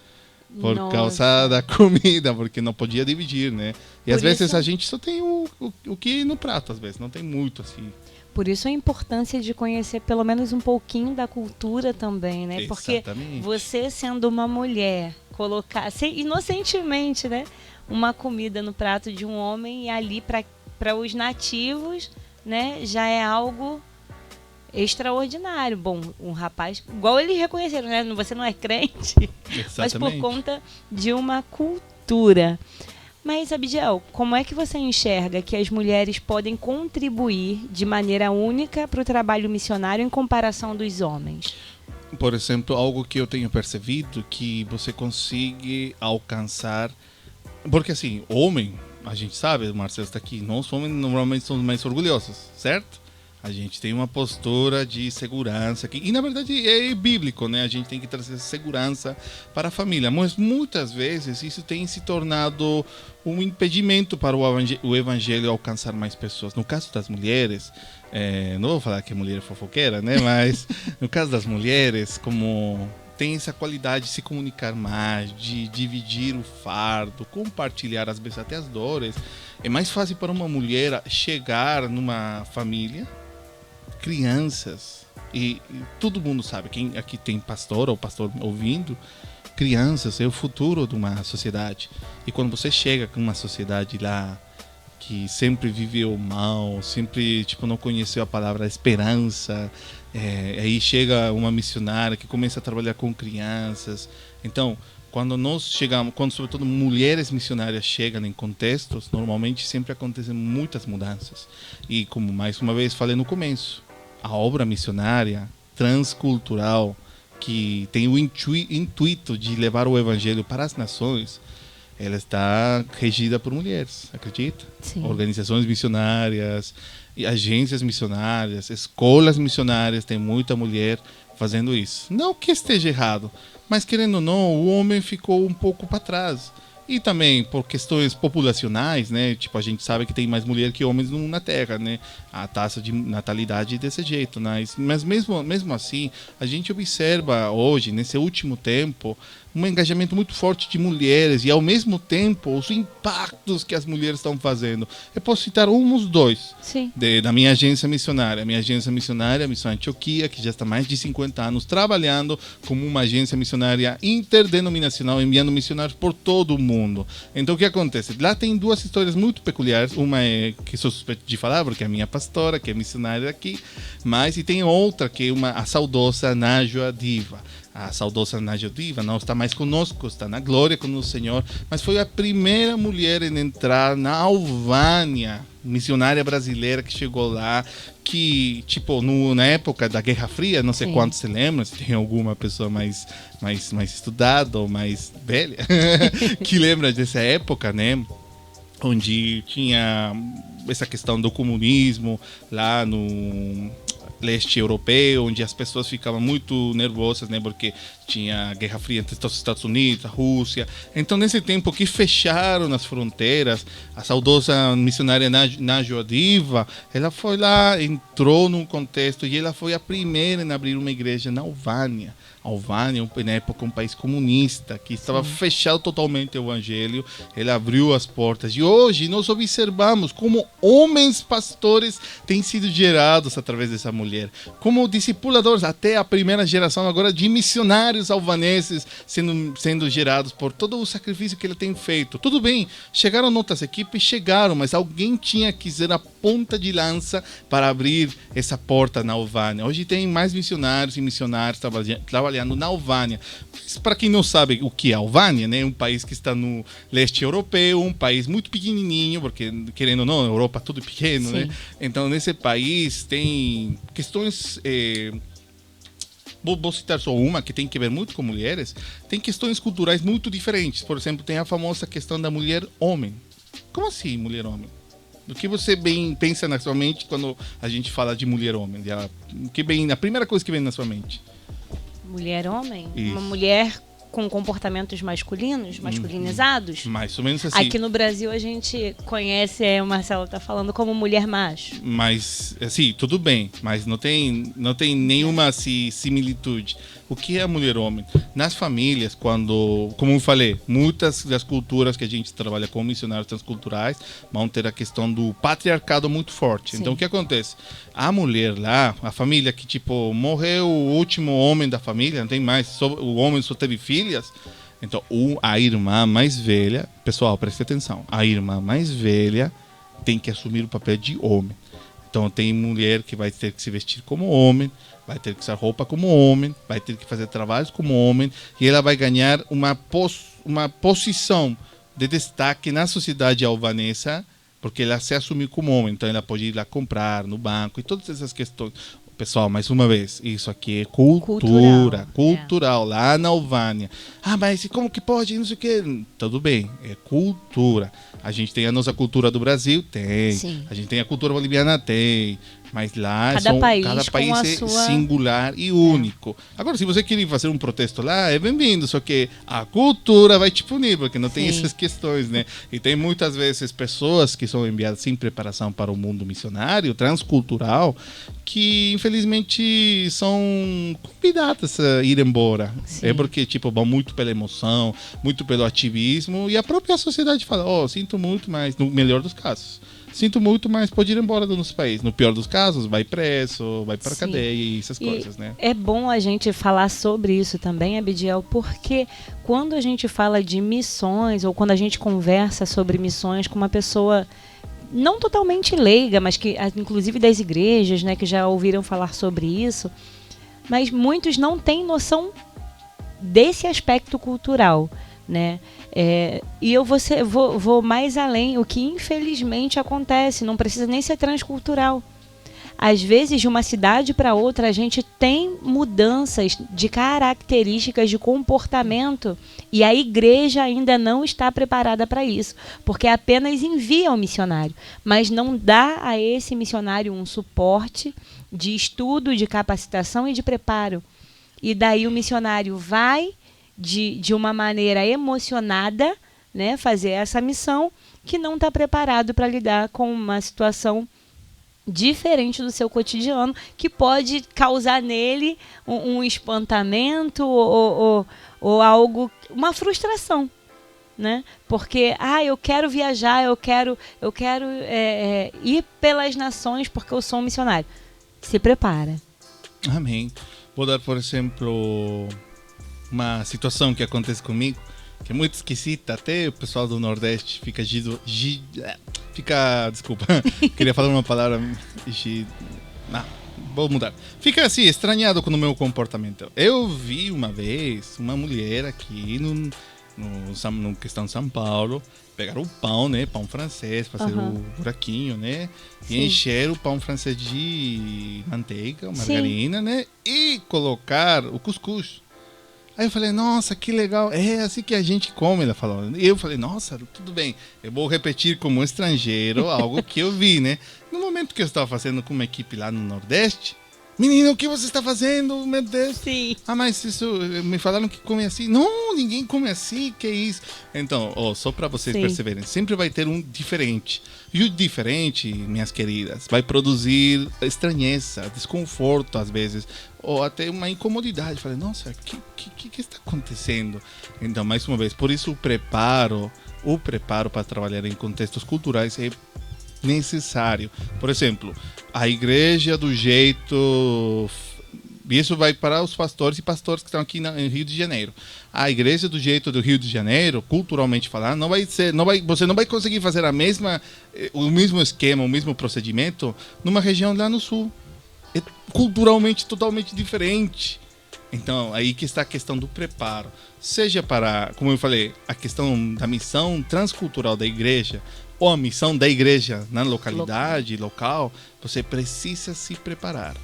Por causa da comida, porque não podia dividir, né? E às vezes a gente só tem o que ir no prato, às vezes, não tem muito, assim. Por isso a importância de conhecer pelo menos um pouquinho da cultura também, né? Porque você sendo uma mulher, colocar inocentemente, né, uma comida no prato de um homem e ali para os nativos, né, já é algo extraordinário. Bom, um rapaz, igual eles reconheceram, né? Você não é crente, mas por conta de uma cultura. Mas, Abidiel, como é que você enxerga que as mulheres podem contribuir de maneira única para o trabalho missionário em comparação dos homens? Por exemplo, algo que eu tenho percebido que você consiga alcançar... Porque, assim, homem, a gente sabe, o Marcelo está aqui, nós homens normalmente somos mais orgulhosos, certo? A gente tem uma postura de segurança aqui, e na verdade é bíblico, né? A gente tem que trazer segurança para a família, mas muitas vezes isso tem se tornado um impedimento para o evangelho alcançar mais pessoas. No caso das mulheres, não vou falar que a mulher é fofoqueira, né? Mas no caso das mulheres, como tem essa qualidade de se comunicar mais, de dividir o fardo, compartilhar às vezes até as dores, é mais fácil para uma mulher chegar numa família, crianças, e todo mundo sabe, quem aqui tem pastor ou pastor ouvindo, crianças é o futuro de uma sociedade. E quando você chega com uma sociedade lá que sempre viveu mal, sempre não conheceu a palavra esperança, aí chega uma missionária que começa a trabalhar com crianças. Então, quando nós chegamos, quando sobretudo mulheres missionárias chegam em contextos, normalmente sempre acontecem muitas mudanças. E como mais uma vez falei no começo, a obra missionária transcultural, que tem o intuito de levar o evangelho para as nações, ela está regida por mulheres, acredita? Sim. Organizações missionárias, agências missionárias, escolas missionárias, tem muita mulher fazendo isso. Não que esteja errado, mas querendo ou não, o homem ficou um pouco para trás. E também por questões populacionais, né? A gente sabe que tem mais mulher que homens na Terra, né? A taxa de natalidade desse jeito, né? Mas mesmo assim, a gente observa hoje, nesse último tempo, um engajamento muito forte de mulheres e, ao mesmo tempo, os impactos que as mulheres estão fazendo. Eu posso citar uns dois. Sim. Da minha agência missionária. A minha agência missionária, a Missão Antioquia, que já está há mais de 50 anos trabalhando como uma agência missionária interdenominacional, enviando missionários por todo o mundo. Então, o que acontece? Lá tem duas histórias muito peculiares. Uma é que sou suspeito de falar, porque é a minha pastora, que é missionária aqui. E tem outra, que é a saudosa Najwa Diva. A saudosa Najwa Diva não está mais conosco, está na glória com o Senhor, mas foi a primeira mulher em entrar na Albânia, missionária brasileira que chegou lá, que, na época da Guerra Fria, não sei Sim. quantos se lembram, se tem alguma pessoa mais estudada ou mais velha, que lembra dessa época, né? Onde tinha essa questão do comunismo lá no leste europeu, onde as pessoas ficavam muito nervosas, né, porque tinha Guerra Fria entre os Estados Unidos, a Rússia. Então, nesse tempo que fecharam as fronteiras, a saudosa missionária Najwa Diva, ela foi lá, entrou num contexto e ela foi a primeira em abrir uma igreja na Albânia. A Albânia, na época, um país comunista, que estava fechado totalmente ao evangelho. Ele abriu as portas. E hoje nós observamos como homens pastores têm sido gerados através dessa mulher. Como discipuladores, até a primeira geração agora de missionários albaneses sendo gerados por todo o sacrifício que ele tem feito. Tudo bem, chegaram outras equipes, mas alguém tinha que ser a ponta de lança para abrir essa porta na Albânia. Hoje tem mais missionários e missionários trabalhando na Albânia. Para quem não sabe o que é a Albânia, né? Um país que está no leste europeu, um país muito pequenininho, porque, querendo ou não, a Europa é tudo pequeno, né? Então, nesse país tem questões vou citar só uma que tem que ver muito com mulheres, tem questões culturais muito diferentes. Por exemplo, tem a famosa questão da mulher-homem. Como assim, mulher-homem? O que você bem pensa na sua mente quando a gente fala de mulher-homem? A primeira coisa que vem na sua mente? Mulher-homem? Isso. Uma mulher com comportamentos masculinizados? Mais ou menos assim. Aqui no Brasil a gente conhece, o Marcelo tá falando, como mulher macho. Mas, assim, tudo bem, mas não tem nenhuma similitude. O que é a mulher-homem? Nas famílias, como eu falei, muitas das culturas que a gente trabalha como missionários transculturais vão ter a questão do patriarcado muito forte. Sim. Então, o que acontece? A mulher lá, a família que, tipo, morreu o último homem da família, não tem mais, o homem só teve filhas. Então, a irmã mais velha, pessoal, preste atenção, a irmã mais velha tem que assumir o papel de homem. Então, tem mulher que vai ter que se vestir como homem, vai ter que usar roupa como homem, vai ter que fazer trabalhos como homem, e ela vai ganhar uma posição de destaque na sociedade albanesa, porque ela se assumiu como homem. Então, ela pode ir lá comprar no banco e todas essas questões. Pessoal, mais uma vez, isso aqui é cultural, lá na Albânia. Ah, mas como que pode? Não sei o quê. Tudo bem, é cultura. A gente tem a nossa cultura do Brasil? Tem. Sim. A gente tem a cultura boliviana? Tem. Mas lá cada país é sua... singular e único. Agora, se você querer fazer um protesto lá, é bem-vindo. Só que a cultura vai te punir, porque não tem essas questões, né? E tem muitas vezes pessoas que são enviadas sem preparação para o mundo missionário, transcultural, que infelizmente são convidadas a ir embora. Sim. É porque, tipo, vão muito pela emoção, muito pelo ativismo, e a própria sociedade fala, sinto muito, mas no melhor dos casos. Sinto muito, mas pode ir embora do nosso país. No pior dos casos, vai preso, vai para a cadeia e essas coisas, né? É bom a gente falar sobre isso também, Abidiel, porque quando a gente fala de missões, ou quando a gente conversa sobre missões com uma pessoa não totalmente leiga, mas que, inclusive das igrejas, né, que já ouviram falar sobre isso, mas muitos não têm noção desse aspecto cultural, né? E eu vou mais além. O que infelizmente acontece, não precisa nem ser transcultural. Às vezes, de uma cidade para outra, a gente tem mudanças de características de comportamento e a igreja ainda não está preparada para isso, porque apenas envia o missionário, mas não dá a esse missionário um suporte de estudo, de capacitação e de preparo. E daí o missionário vai de uma maneira emocionada, né, fazer essa missão, que não está preparado para lidar com uma situação diferente do seu cotidiano, que pode causar nele um espantamento ou algo, uma frustração, né? Porque eu quero viajar, eu quero ir pelas nações porque eu sou um missionário. Se prepara. Amém. Vou dar, por exemplo, uma situação que acontece comigo, que é muito esquisita, até o pessoal do Nordeste fica desculpa, queria falar uma palavra, vou mudar. Fica assim, estranhado com o meu comportamento. Eu vi uma vez uma mulher aqui no questão de São Paulo, pegar o pão, né, pão francês, fazer o buraquinho, né, e encher o pão francês de manteiga, margarina, né, e colocar o cuscuz. Aí eu falei, nossa, que legal, é assim que a gente come, ela falou. E eu falei, nossa, tudo bem, eu vou repetir como estrangeiro algo que eu vi, né. No momento que eu estava fazendo com uma equipe lá no Nordeste, menino, o que você está fazendo? Meu Deus. Sim. Mas isso, me falaram que come assim. Não, ninguém come assim, que é isso? Então, só para vocês perceberem, sempre vai ter um diferente. E o diferente, minhas queridas, vai produzir estranheza, desconforto às vezes, ou até uma incomodidade. Falei, nossa, o que está acontecendo? Então, mais uma vez, por isso o preparo para trabalhar em contextos culturais é necessário. Por exemplo, a igreja do jeito... Isso vai para os pastores e pastores que estão aqui no Rio de Janeiro. A igreja do jeito do Rio de Janeiro, culturalmente falando, você não vai conseguir fazer o mesmo esquema, o mesmo procedimento numa região lá no sul. É culturalmente totalmente diferente. Então, aí que está a questão do preparo. Seja para, como eu falei, a questão da missão transcultural da igreja, ou a missão da igreja na localidade, local, você precisa se preparar.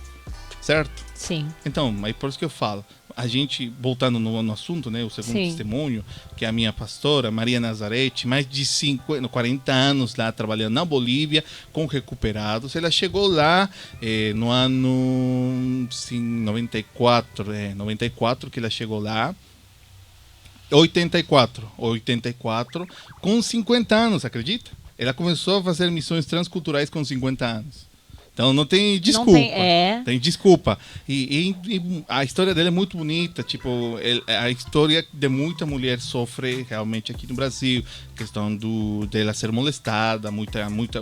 certo? Sim. Então, é por isso que eu falo. A gente, voltando no assunto, né, o segundo testemunho, que é a minha pastora, Maria Nazarete, mais de 40 anos lá trabalhando na Bolívia com recuperados. Ela chegou lá no ano 94 que ela chegou lá. 84, com 50 anos, acredita? Ela começou a fazer missões transculturais com 50 anos. Então não tem desculpa. Tem desculpa. E a história dela é muito bonita. Tipo, a história de muita mulher sofre realmente aqui no Brasil. Questão dela ser molestada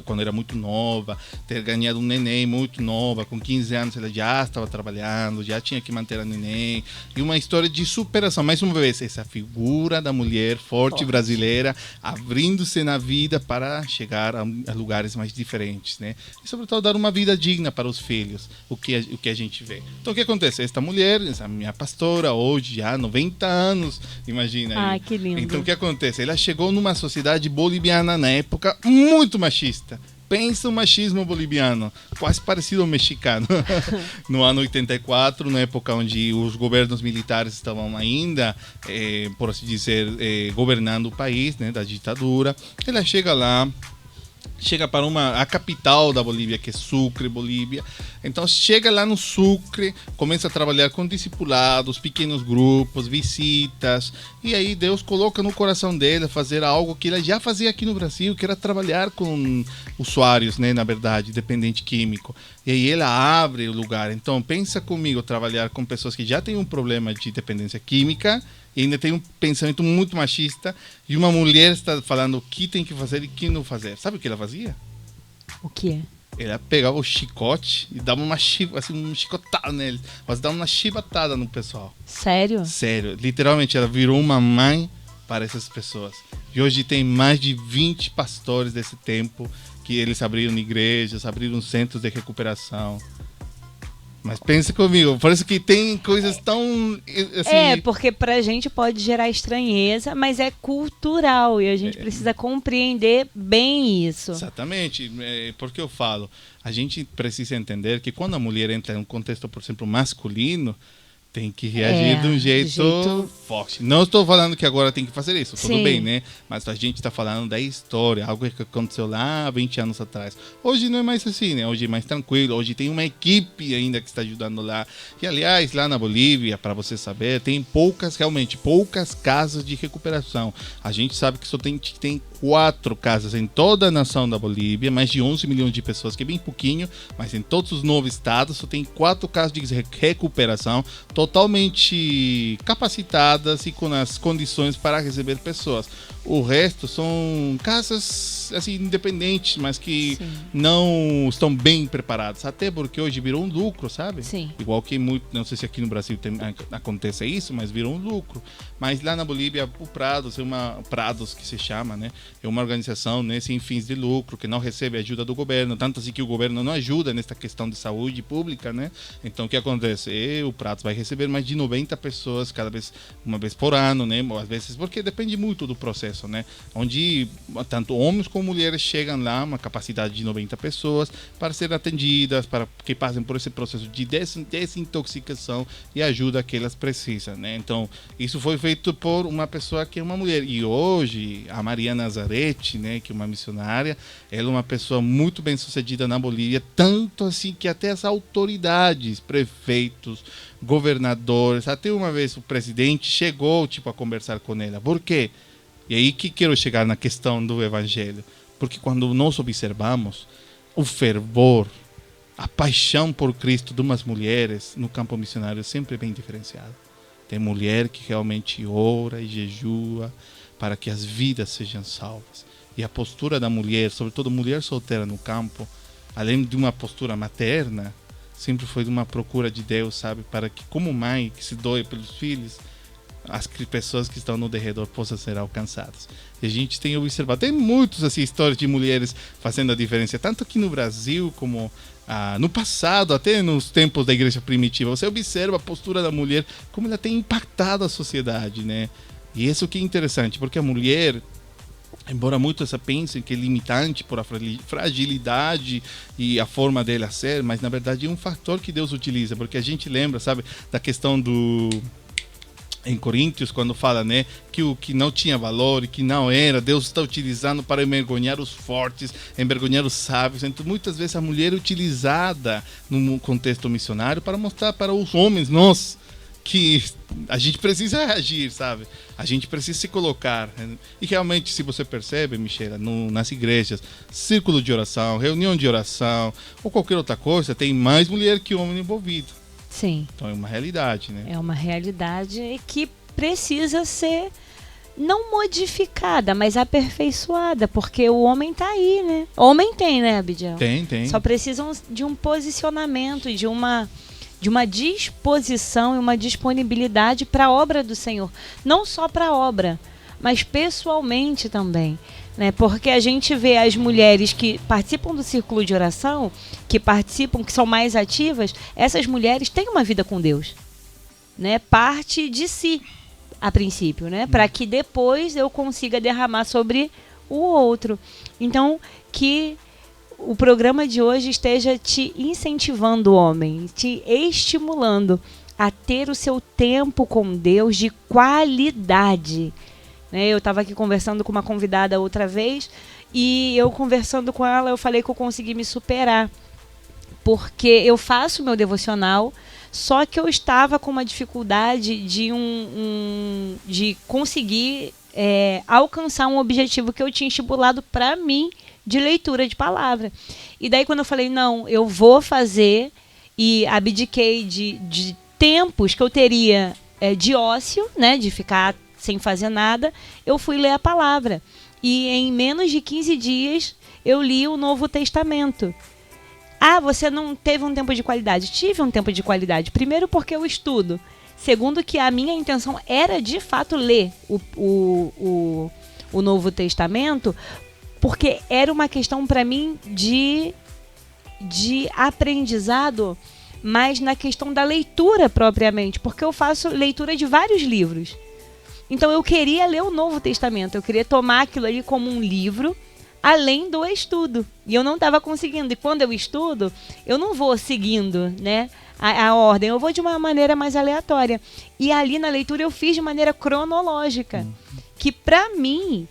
quando era muito nova, ter ganhado um neném muito nova. Com 15 anos ela já estava trabalhando, já tinha que manter a neném. E uma história de superação. Mais uma vez, essa figura da mulher forte brasileira abrindo-se na vida para chegar a lugares mais diferentes, né? E sobretudo dar uma vida digna para os filhos, o que a gente vê. Então o que acontece? Esta mulher, essa minha pastora, hoje já 90 anos, imagina aí. Ah, que lindo. Então o que acontece? Ela chegou numa sociedade boliviana na época muito machista. Pensa o machismo boliviano, quase parecido ao mexicano. No ano 84, na época onde os governos militares estavam ainda, por assim dizer, governando o país, né, da ditadura, ela chega lá, chega para a capital da Bolívia, que é Sucre, Bolívia. Então chega lá no Sucre, começa a trabalhar com discipulados, pequenos grupos, visitas. E aí Deus coloca no coração dele fazer algo que ele já fazia aqui no Brasil, que era trabalhar com usuários, né, na verdade, dependente químico. E aí ela abre o lugar. Então pensa comigo, trabalhar com pessoas que já têm um problema de dependência química e ainda tem um pensamento muito machista, e uma mulher está falando o que tem que fazer e o que não fazer. Sabe o que ela fazia? O que? Ela pegava o chicote e dava uma chicotada nele. Mas dava uma chibatada no pessoal. Sério? Sério. Literalmente, ela virou uma mãe para essas pessoas. E hoje tem mais de 20 pastores desse tempo, que eles abriram igrejas, abriram centros de recuperação. Mas pensa comigo, parece que tem coisas tão... assim... porque pra gente pode gerar estranheza, mas é cultural e a gente precisa compreender bem isso. Exatamente, porque eu falo, a gente precisa entender que quando a mulher entra em um contexto, por exemplo, masculino, tem que reagir de um jeito forte. Não estou falando que agora tem que fazer isso, tudo bem, né? Mas a gente está falando da história, algo que aconteceu lá 20 anos atrás. Hoje não é mais assim, né? Hoje é mais tranquilo, hoje tem uma equipe ainda que está ajudando lá. E aliás, lá na Bolívia, para você saber, tem realmente poucas casas de recuperação. A gente sabe que só tem 4 casas em toda a nação da Bolívia, mais de 11 milhões de pessoas, que é bem pouquinho, mas em todos os 9 estados só tem 4 casas de recuperação totalmente capacitadas e com as condições para receber pessoas. O resto são casas assim, independentes, mas que não estão bem preparadas. Até porque hoje virou um lucro, sabe? Sim. Igual que não sei se aqui no Brasil acontece isso, mas virou um lucro. Mas lá na Bolívia, o Prados, Prados que se chama, né? É uma organização, né, sem fins de lucro, que não recebe ajuda do governo, tanto assim que o governo não ajuda nesta questão de saúde pública, né? Então o que acontece? O Prados vai receber mais de 90 pessoas uma vez por ano, né? Às vezes, porque depende muito do processo, né? Onde tanto homens como mulheres chegam lá, uma capacidade de 90 pessoas para serem atendidas, para que passem por esse processo de desintoxicação e ajuda que elas precisam, né? Então isso foi feito por uma pessoa que é uma mulher. E hoje a Maria Nazarete, né, que é uma missionária, ela é uma pessoa muito bem sucedida na Bolívia, tanto assim que até as autoridades, prefeitos, governadores, até uma vez o presidente chegou a conversar com ela. Por quê? E aí que quero chegar na questão do evangelho. Porque quando nós observamos o fervor, a paixão por Cristo de umas mulheres no campo missionário é sempre bem diferenciado. Tem mulher que realmente ora e jejua para que as vidas sejam salvas. E a postura da mulher, sobretudo mulher solteira no campo, além de uma postura materna, sempre foi de uma procura de Deus, sabe? Para que, como mãe que se doe pelos filhos, as pessoas que estão no derredor possam ser alcançadas. E a gente tem observado, tem muitas assim, histórias de mulheres fazendo a diferença, tanto aqui no Brasil como no passado, até nos tempos da igreja primitiva. Você observa a postura da mulher, como ela tem impactado a sociedade, né? E isso que é interessante, porque a mulher, embora muitos pensem que é limitante por a fragilidade e a forma dele a ser, mas na verdade é um fator que Deus utiliza, porque a gente lembra, sabe, da questão do... Em Coríntios, quando fala, né, que o que não tinha valor e que não era, Deus está utilizando para envergonhar os fortes, envergonhar os sábios. Então, muitas vezes a mulher é utilizada no contexto missionário para mostrar para os homens, nós, que a gente precisa reagir, sabe? A gente precisa se colocar. E realmente, se você percebe, Michela, nas igrejas, círculo de oração, reunião de oração ou qualquer outra coisa, tem mais mulher que homem envolvido. Sim. Então é uma realidade, né? É uma realidade que precisa ser não modificada, mas aperfeiçoada, porque o homem tá aí, né? Homem tem, né, Abidiel? Tem. Só precisam de um posicionamento, de uma disposição e uma disponibilidade para a obra do Senhor. Não só para a obra, mas pessoalmente também. Né? Porque a gente vê as mulheres que participam do círculo de oração, que são mais ativas, essas mulheres têm uma vida com Deus. Né? Parte de si, a princípio, né? Para que depois eu consiga derramar sobre o outro. Então, que o programa de hoje esteja te incentivando, homem, te estimulando a ter o seu tempo com Deus de qualidade. Eu estava aqui conversando com uma convidada outra vez e eu conversando com ela, eu falei que eu consegui me superar. Porque eu faço meu devocional, só que eu estava com uma dificuldade de conseguir alcançar um objetivo que eu tinha estipulado para mim de leitura de palavra. E daí quando eu falei, não, eu vou fazer, e abdiquei de tempos que eu teria de ócio, né, de ficar sem fazer nada, eu fui ler a palavra. E em menos de 15 dias, eu li o Novo Testamento. Ah, você não teve um tempo de qualidade? Tive um tempo de qualidade. Primeiro porque eu estudo. Segundo que a minha intenção era, de fato, ler o Novo Testamento, porque era uma questão para mim de aprendizado, mas na questão da leitura propriamente, porque eu faço leitura de vários livros. Então eu queria ler o Novo Testamento, eu queria tomar aquilo ali como um livro, além do estudo. E eu não estava conseguindo. E quando eu estudo, eu não vou seguindo, né, a ordem, eu vou de uma maneira mais aleatória. E ali na leitura eu fiz de maneira cronológica, que para mim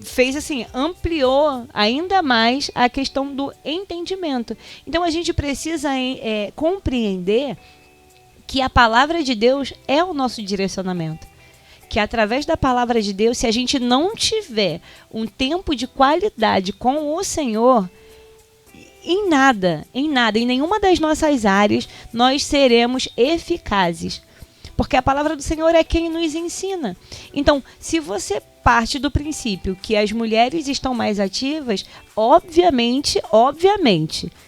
fez assim, ampliou ainda mais a questão do entendimento. Então a gente precisa compreender que a palavra de Deus é o nosso direcionamento. Que através da palavra de Deus, se a gente não tiver um tempo de qualidade com o Senhor, em nenhuma das nossas áreas, nós seremos eficazes. Porque a palavra do Senhor é quem nos ensina. Então, se você parte do princípio que as mulheres estão mais ativas, obviamente,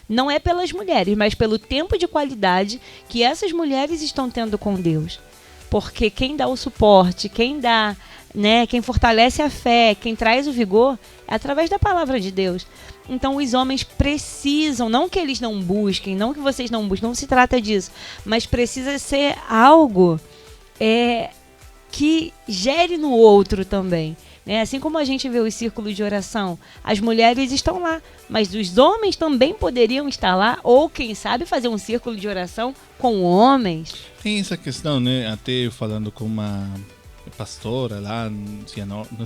não é pelas mulheres, mas pelo tempo de qualidade que essas mulheres estão tendo com Deus. Porque quem dá o suporte, quem dá, né, quem fortalece a fé, quem traz o vigor, é através da palavra de Deus. Então os homens precisam, não que eles não busquem, não que vocês não busquem, não se trata disso, mas precisa ser algo que gere no outro também. Né? Assim como a gente vê os círculos de oração, as mulheres estão lá, mas os homens também poderiam estar lá, ou quem sabe fazer um círculo de oração com homens. Tem essa questão, né? Até eu falando com uma pastora lá no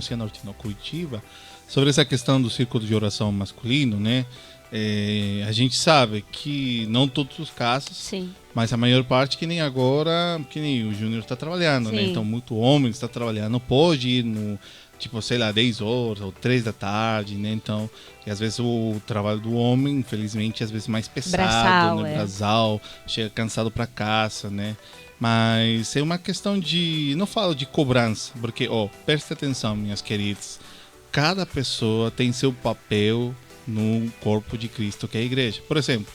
Cianorte, no Curitiba, sobre essa questão do círculo de oração masculino, né? A gente sabe que não todos os casos, sim, mas a maior parte, que nem agora, que nem o Júnior está trabalhando, né? Então muito homem está trabalhando, pode ir no, tipo, sei lá, 10 horas ou 3 da tarde, né? Então, e às vezes o trabalho do homem, infelizmente, às vezes mais pesado, braçal, né? Braçal, chega cansado para casa, né? Mas é uma questão de, não falo de cobrança, porque, preste atenção, minhas queridas, cada pessoa tem seu papel no corpo de Cristo, que é a igreja. Por exemplo,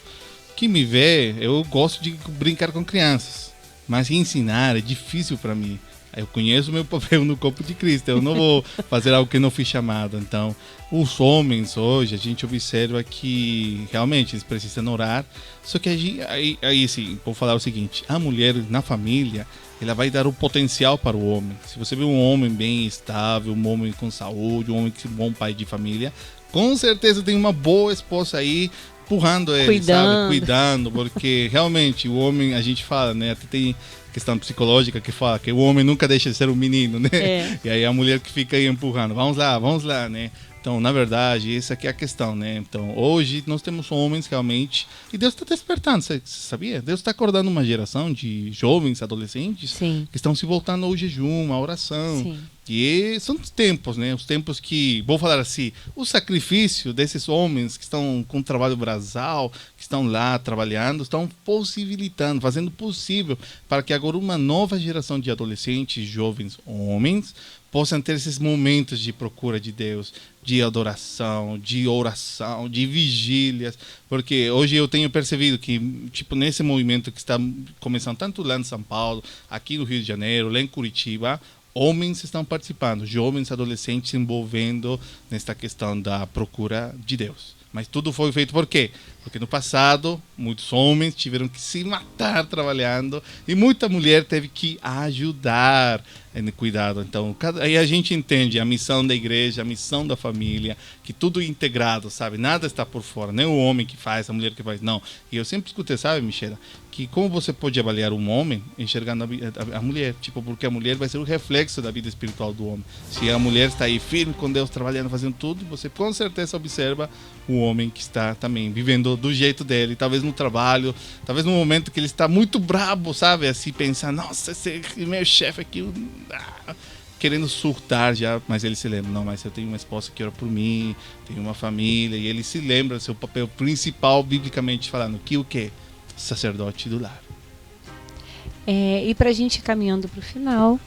quem me vê, eu gosto de brincar com crianças, mas ensinar é difícil para mim. Eu conheço o meu papel no corpo de Cristo, eu não vou fazer algo que não fui chamado. Então, os homens hoje, a gente observa que realmente eles precisam orar, só que aí assim, vou falar o seguinte, a mulher na família, ela vai dar o potencial para o homem. Se você vê um homem bem estável, um homem com saúde, um homem que é um bom pai de família, com certeza tem uma boa esposa aí empurrando ele, sabe? Cuidando, porque realmente o homem, a gente fala, né? Até tem questão psicológica que fala que o homem nunca deixa de ser um menino, né? E aí a mulher que fica aí empurrando, vamos lá, né? Então, na verdade, essa aqui é a questão, né? Então, hoje nós temos homens realmente, e Deus está despertando, você sabia? Deus está acordando uma geração de jovens, adolescentes, Sim. que estão se voltando ao jejum, à oração. Sim. E são os tempos, né? Os tempos que, vou falar assim, o sacrifício desses homens que estão com trabalho braçal, que estão lá trabalhando, estão possibilitando, fazendo possível para que agora uma nova geração de adolescentes, jovens homens, possam ter esses momentos de procura de Deus, de adoração, de oração, de vigílias, porque hoje eu tenho percebido que, tipo, nesse movimento que está começando tanto lá em São Paulo, aqui no Rio de Janeiro, lá em Curitiba, homens estão participando, jovens adolescentes se envolvendo nesta questão da procura de Deus. Mas tudo foi feito por quê? Porque no passado, muitos homens tiveram que se matar trabalhando e muita mulher teve que ajudar no cuidado. Então, aí a gente entende a missão da igreja, a missão da família, que tudo é integrado, sabe? Nada está por fora, nem o homem que faz, a mulher que faz, não. E eu sempre escutei, sabe, Michela, que como você pode avaliar um homem enxergando a mulher? Tipo, porque a mulher vai ser o reflexo da vida espiritual do homem. Se a mulher está aí firme com Deus, trabalhando, fazendo tudo, você com certeza observa o homem que está também vivendo do jeito dele, talvez no trabalho, talvez no momento que ele está muito brabo, sabe? Assim, pensar, nossa, esse meu chefe aqui, querendo surtar já, mas ele se lembra, não, mas eu tenho uma esposa que ora por mim, tenho uma família, e ele se lembra do seu papel principal, biblicamente falando, que o quê? Sacerdote do lar. E pra gente ir caminhando pro final,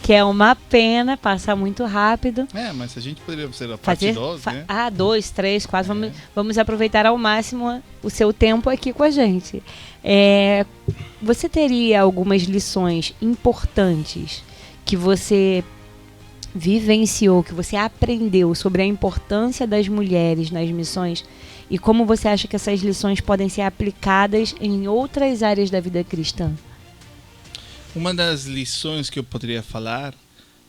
que é uma pena, passa muito rápido. Mas a gente poderia ser a parte 2, né? 2, 3, 4, vamos aproveitar ao máximo o seu tempo aqui com a gente. Você teria algumas lições importantes que você vivenciou, que você aprendeu sobre a importância das mulheres nas missões e como você acha que essas lições podem ser aplicadas em outras áreas da vida cristã? Uma das lições que eu poderia falar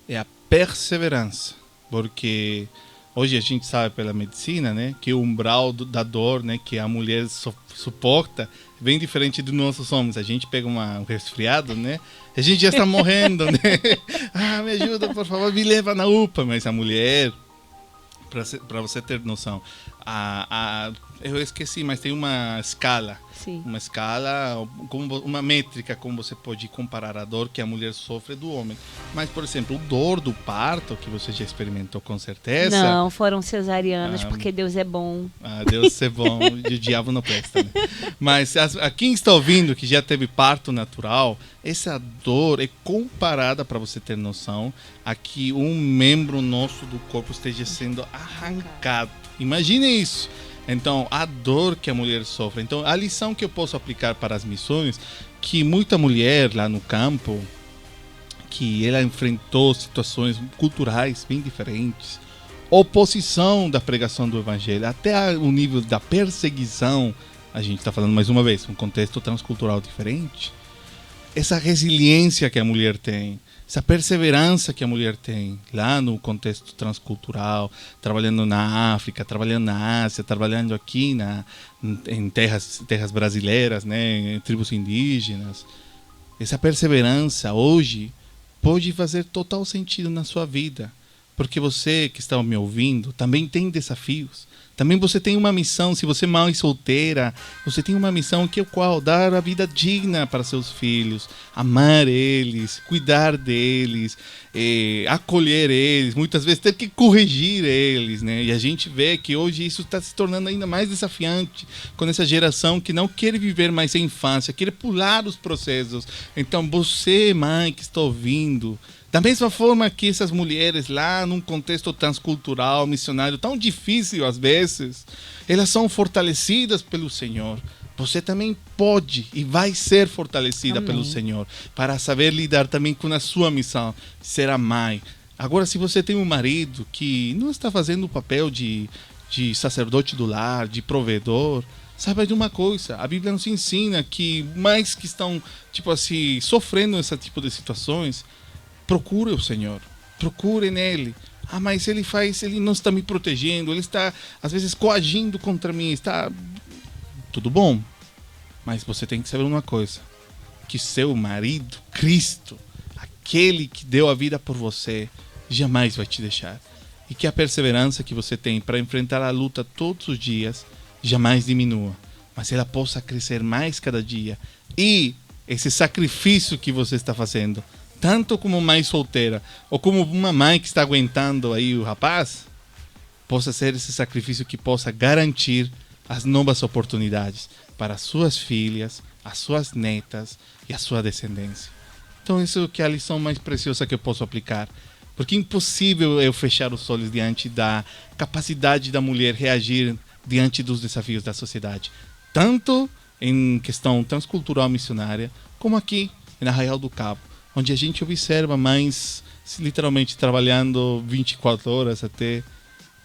é a perseverança, porque hoje a gente sabe pela medicina, né, que o umbral da dor, né, que a mulher suporta é bem diferente dos nossos homens. A gente pega um resfriado, né, a gente já está morrendo, né? Me ajuda, por favor, me leva na UPA. Mas a mulher, para você ter noção, eu esqueci, mas tem uma escala. Sim. Uma escala, uma métrica, como você pode comparar a dor que a mulher sofre do homem. Mas, por exemplo, o dor do parto, que você já experimentou com certeza... Não, foram cesarianas, porque Deus é bom. Deus é bom, e o diabo não presta, né? Mas quem está ouvindo que já teve parto natural, essa dor é comparada, para você ter noção, a que um membro nosso do corpo esteja sendo arrancado. Imagine isso. Então, a dor que a mulher sofre. Então, a lição que eu posso aplicar para as missões, que muita mulher lá no campo, que ela enfrentou situações culturais bem diferentes, oposição da pregação do evangelho, até o nível da perseguição, a gente está falando mais uma vez, um contexto transcultural diferente, essa resiliência que a mulher tem, essa perseverança que a mulher tem lá no contexto transcultural, trabalhando na África, trabalhando na Ásia, trabalhando aqui em terras brasileiras, né, em tribos indígenas. Essa perseverança hoje pode fazer total sentido na sua vida, porque você que está me ouvindo também tem desafios. Também você tem uma missão. Se você é mãe solteira, você tem uma missão que é qual? Dar a vida digna para seus filhos, amar eles, cuidar deles, acolher eles, muitas vezes ter que corrigir eles, né? E a gente vê que hoje isso está se tornando ainda mais desafiante com essa geração que não quer viver mais a infância, quer pular os processos. Então você, mãe que está ouvindo, da mesma forma que essas mulheres lá num contexto transcultural, missionário, tão difícil às vezes, elas são fortalecidas pelo Senhor. você também pode e vai ser fortalecida pelo Senhor para saber lidar também com a sua missão, ser a mãe. Agora, se você tem um marido que não está fazendo o papel de sacerdote do lar, de provedor, saiba de uma coisa, a Bíblia nos ensina que mais que estão, tipo assim, sofrendo esse tipo de situações, procure o Senhor, procure nele. Ah, mas ele não está me protegendo, ele está, às vezes, coagindo contra mim, está... Tudo bom, mas você tem que saber uma coisa, que seu marido, Cristo, aquele que deu a vida por você, jamais vai te deixar. E que a perseverança que você tem para enfrentar a luta todos os dias jamais diminua, mas ela possa crescer mais cada dia. E esse sacrifício que você está fazendo, tanto como mãe solteira ou como uma mãe que está aguentando aí o rapaz, possa ser esse sacrifício que possa garantir as novas oportunidades para as suas filhas, as suas netas e a sua descendência. Então isso que é a lição mais preciosa que eu posso aplicar. Porque é impossível eu fechar os olhos diante da capacidade da mulher reagir diante dos desafios da sociedade. Tanto em questão transcultural missionária, como aqui em Arraial do Cabo, onde a gente observa mães literalmente trabalhando 24 horas até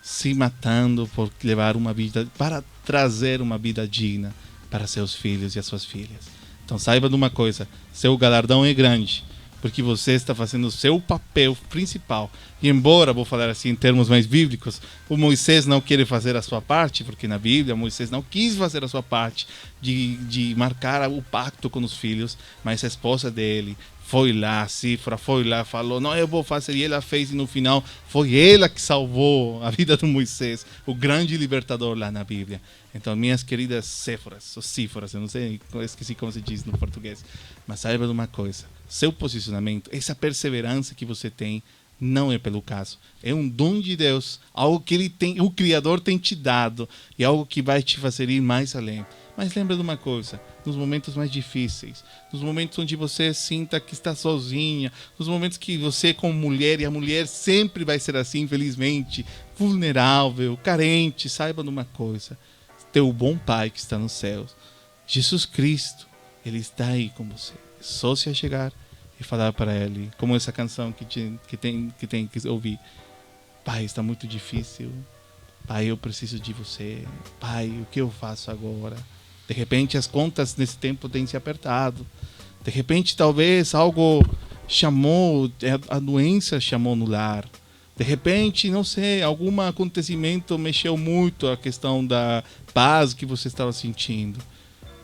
se matando por levar uma vida, para trazer uma vida digna para seus filhos e as suas filhas. Então saiba de uma coisa, seu galardão é grande, porque você está fazendo o seu papel principal. E embora, vou falar assim em termos mais bíblicos, o Moisés não quer fazer a sua parte, porque na Bíblia Moisés não quis fazer a sua parte de marcar o pacto com os filhos, mas a esposa dele foi lá, Sífora foi lá, falou, não, eu vou fazer, e ela fez, e no final foi ela que salvou a vida do Moisés, o grande libertador lá na Bíblia. Então, minhas queridas Séforas, ou Síforas, eu não sei, eu esqueci como se diz no português, mas saiba de uma coisa, seu posicionamento, essa perseverança que você tem, não é pelo caso, é um dom de Deus, algo que ele tem, o Criador tem te dado, e algo que vai te fazer ir mais além. Mas lembra de uma coisa, nos momentos mais difíceis, nos momentos onde você sinta que está sozinha, nos momentos que você como mulher, e a mulher sempre vai ser assim, infelizmente, vulnerável, carente, saiba de uma coisa, teu bom Pai que está nos céus, Jesus Cristo, Ele está aí com você. É só se achegar e falar para Ele, como essa canção que tem que ouvir. Pai, está muito difícil. Pai, eu preciso de você. Pai, o que eu faço agora? De repente as contas nesse tempo têm se apertado. De repente talvez algo chamou, a doença chamou no lar. De repente, não sei, algum acontecimento mexeu muito a questão da paz que você estava sentindo.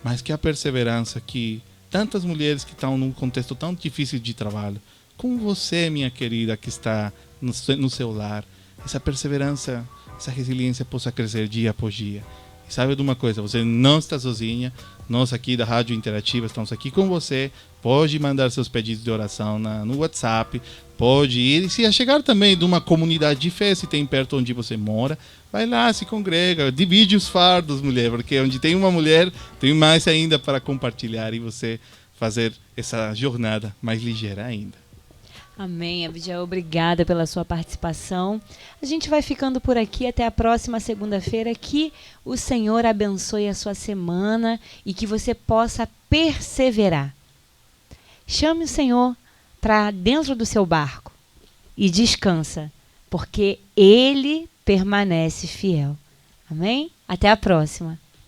Mas que a perseverança que tantas mulheres que estão num contexto tão difícil de trabalho, como você, minha querida, que está no seu lar, essa perseverança, essa resiliência possa crescer dia após dia. E sabe de uma coisa, você não está sozinha, nós aqui da Rádio Interativa estamos aqui com você, pode mandar seus pedidos de oração no WhatsApp, pode ir, e se chegar também de uma comunidade de fé, se tem perto onde você mora, vai lá, se congrega, divide os fardos, mulher, porque onde tem uma mulher, tem mais ainda para compartilhar e você fazer essa jornada mais ligeira ainda. Amém, Abidiel, obrigada pela sua participação. A gente vai ficando por aqui até a próxima segunda-feira. Que o Senhor abençoe a sua semana e que você possa perseverar. Chame o Senhor para dentro do seu barco e descansa, porque Ele permanece fiel. Amém? Até a próxima.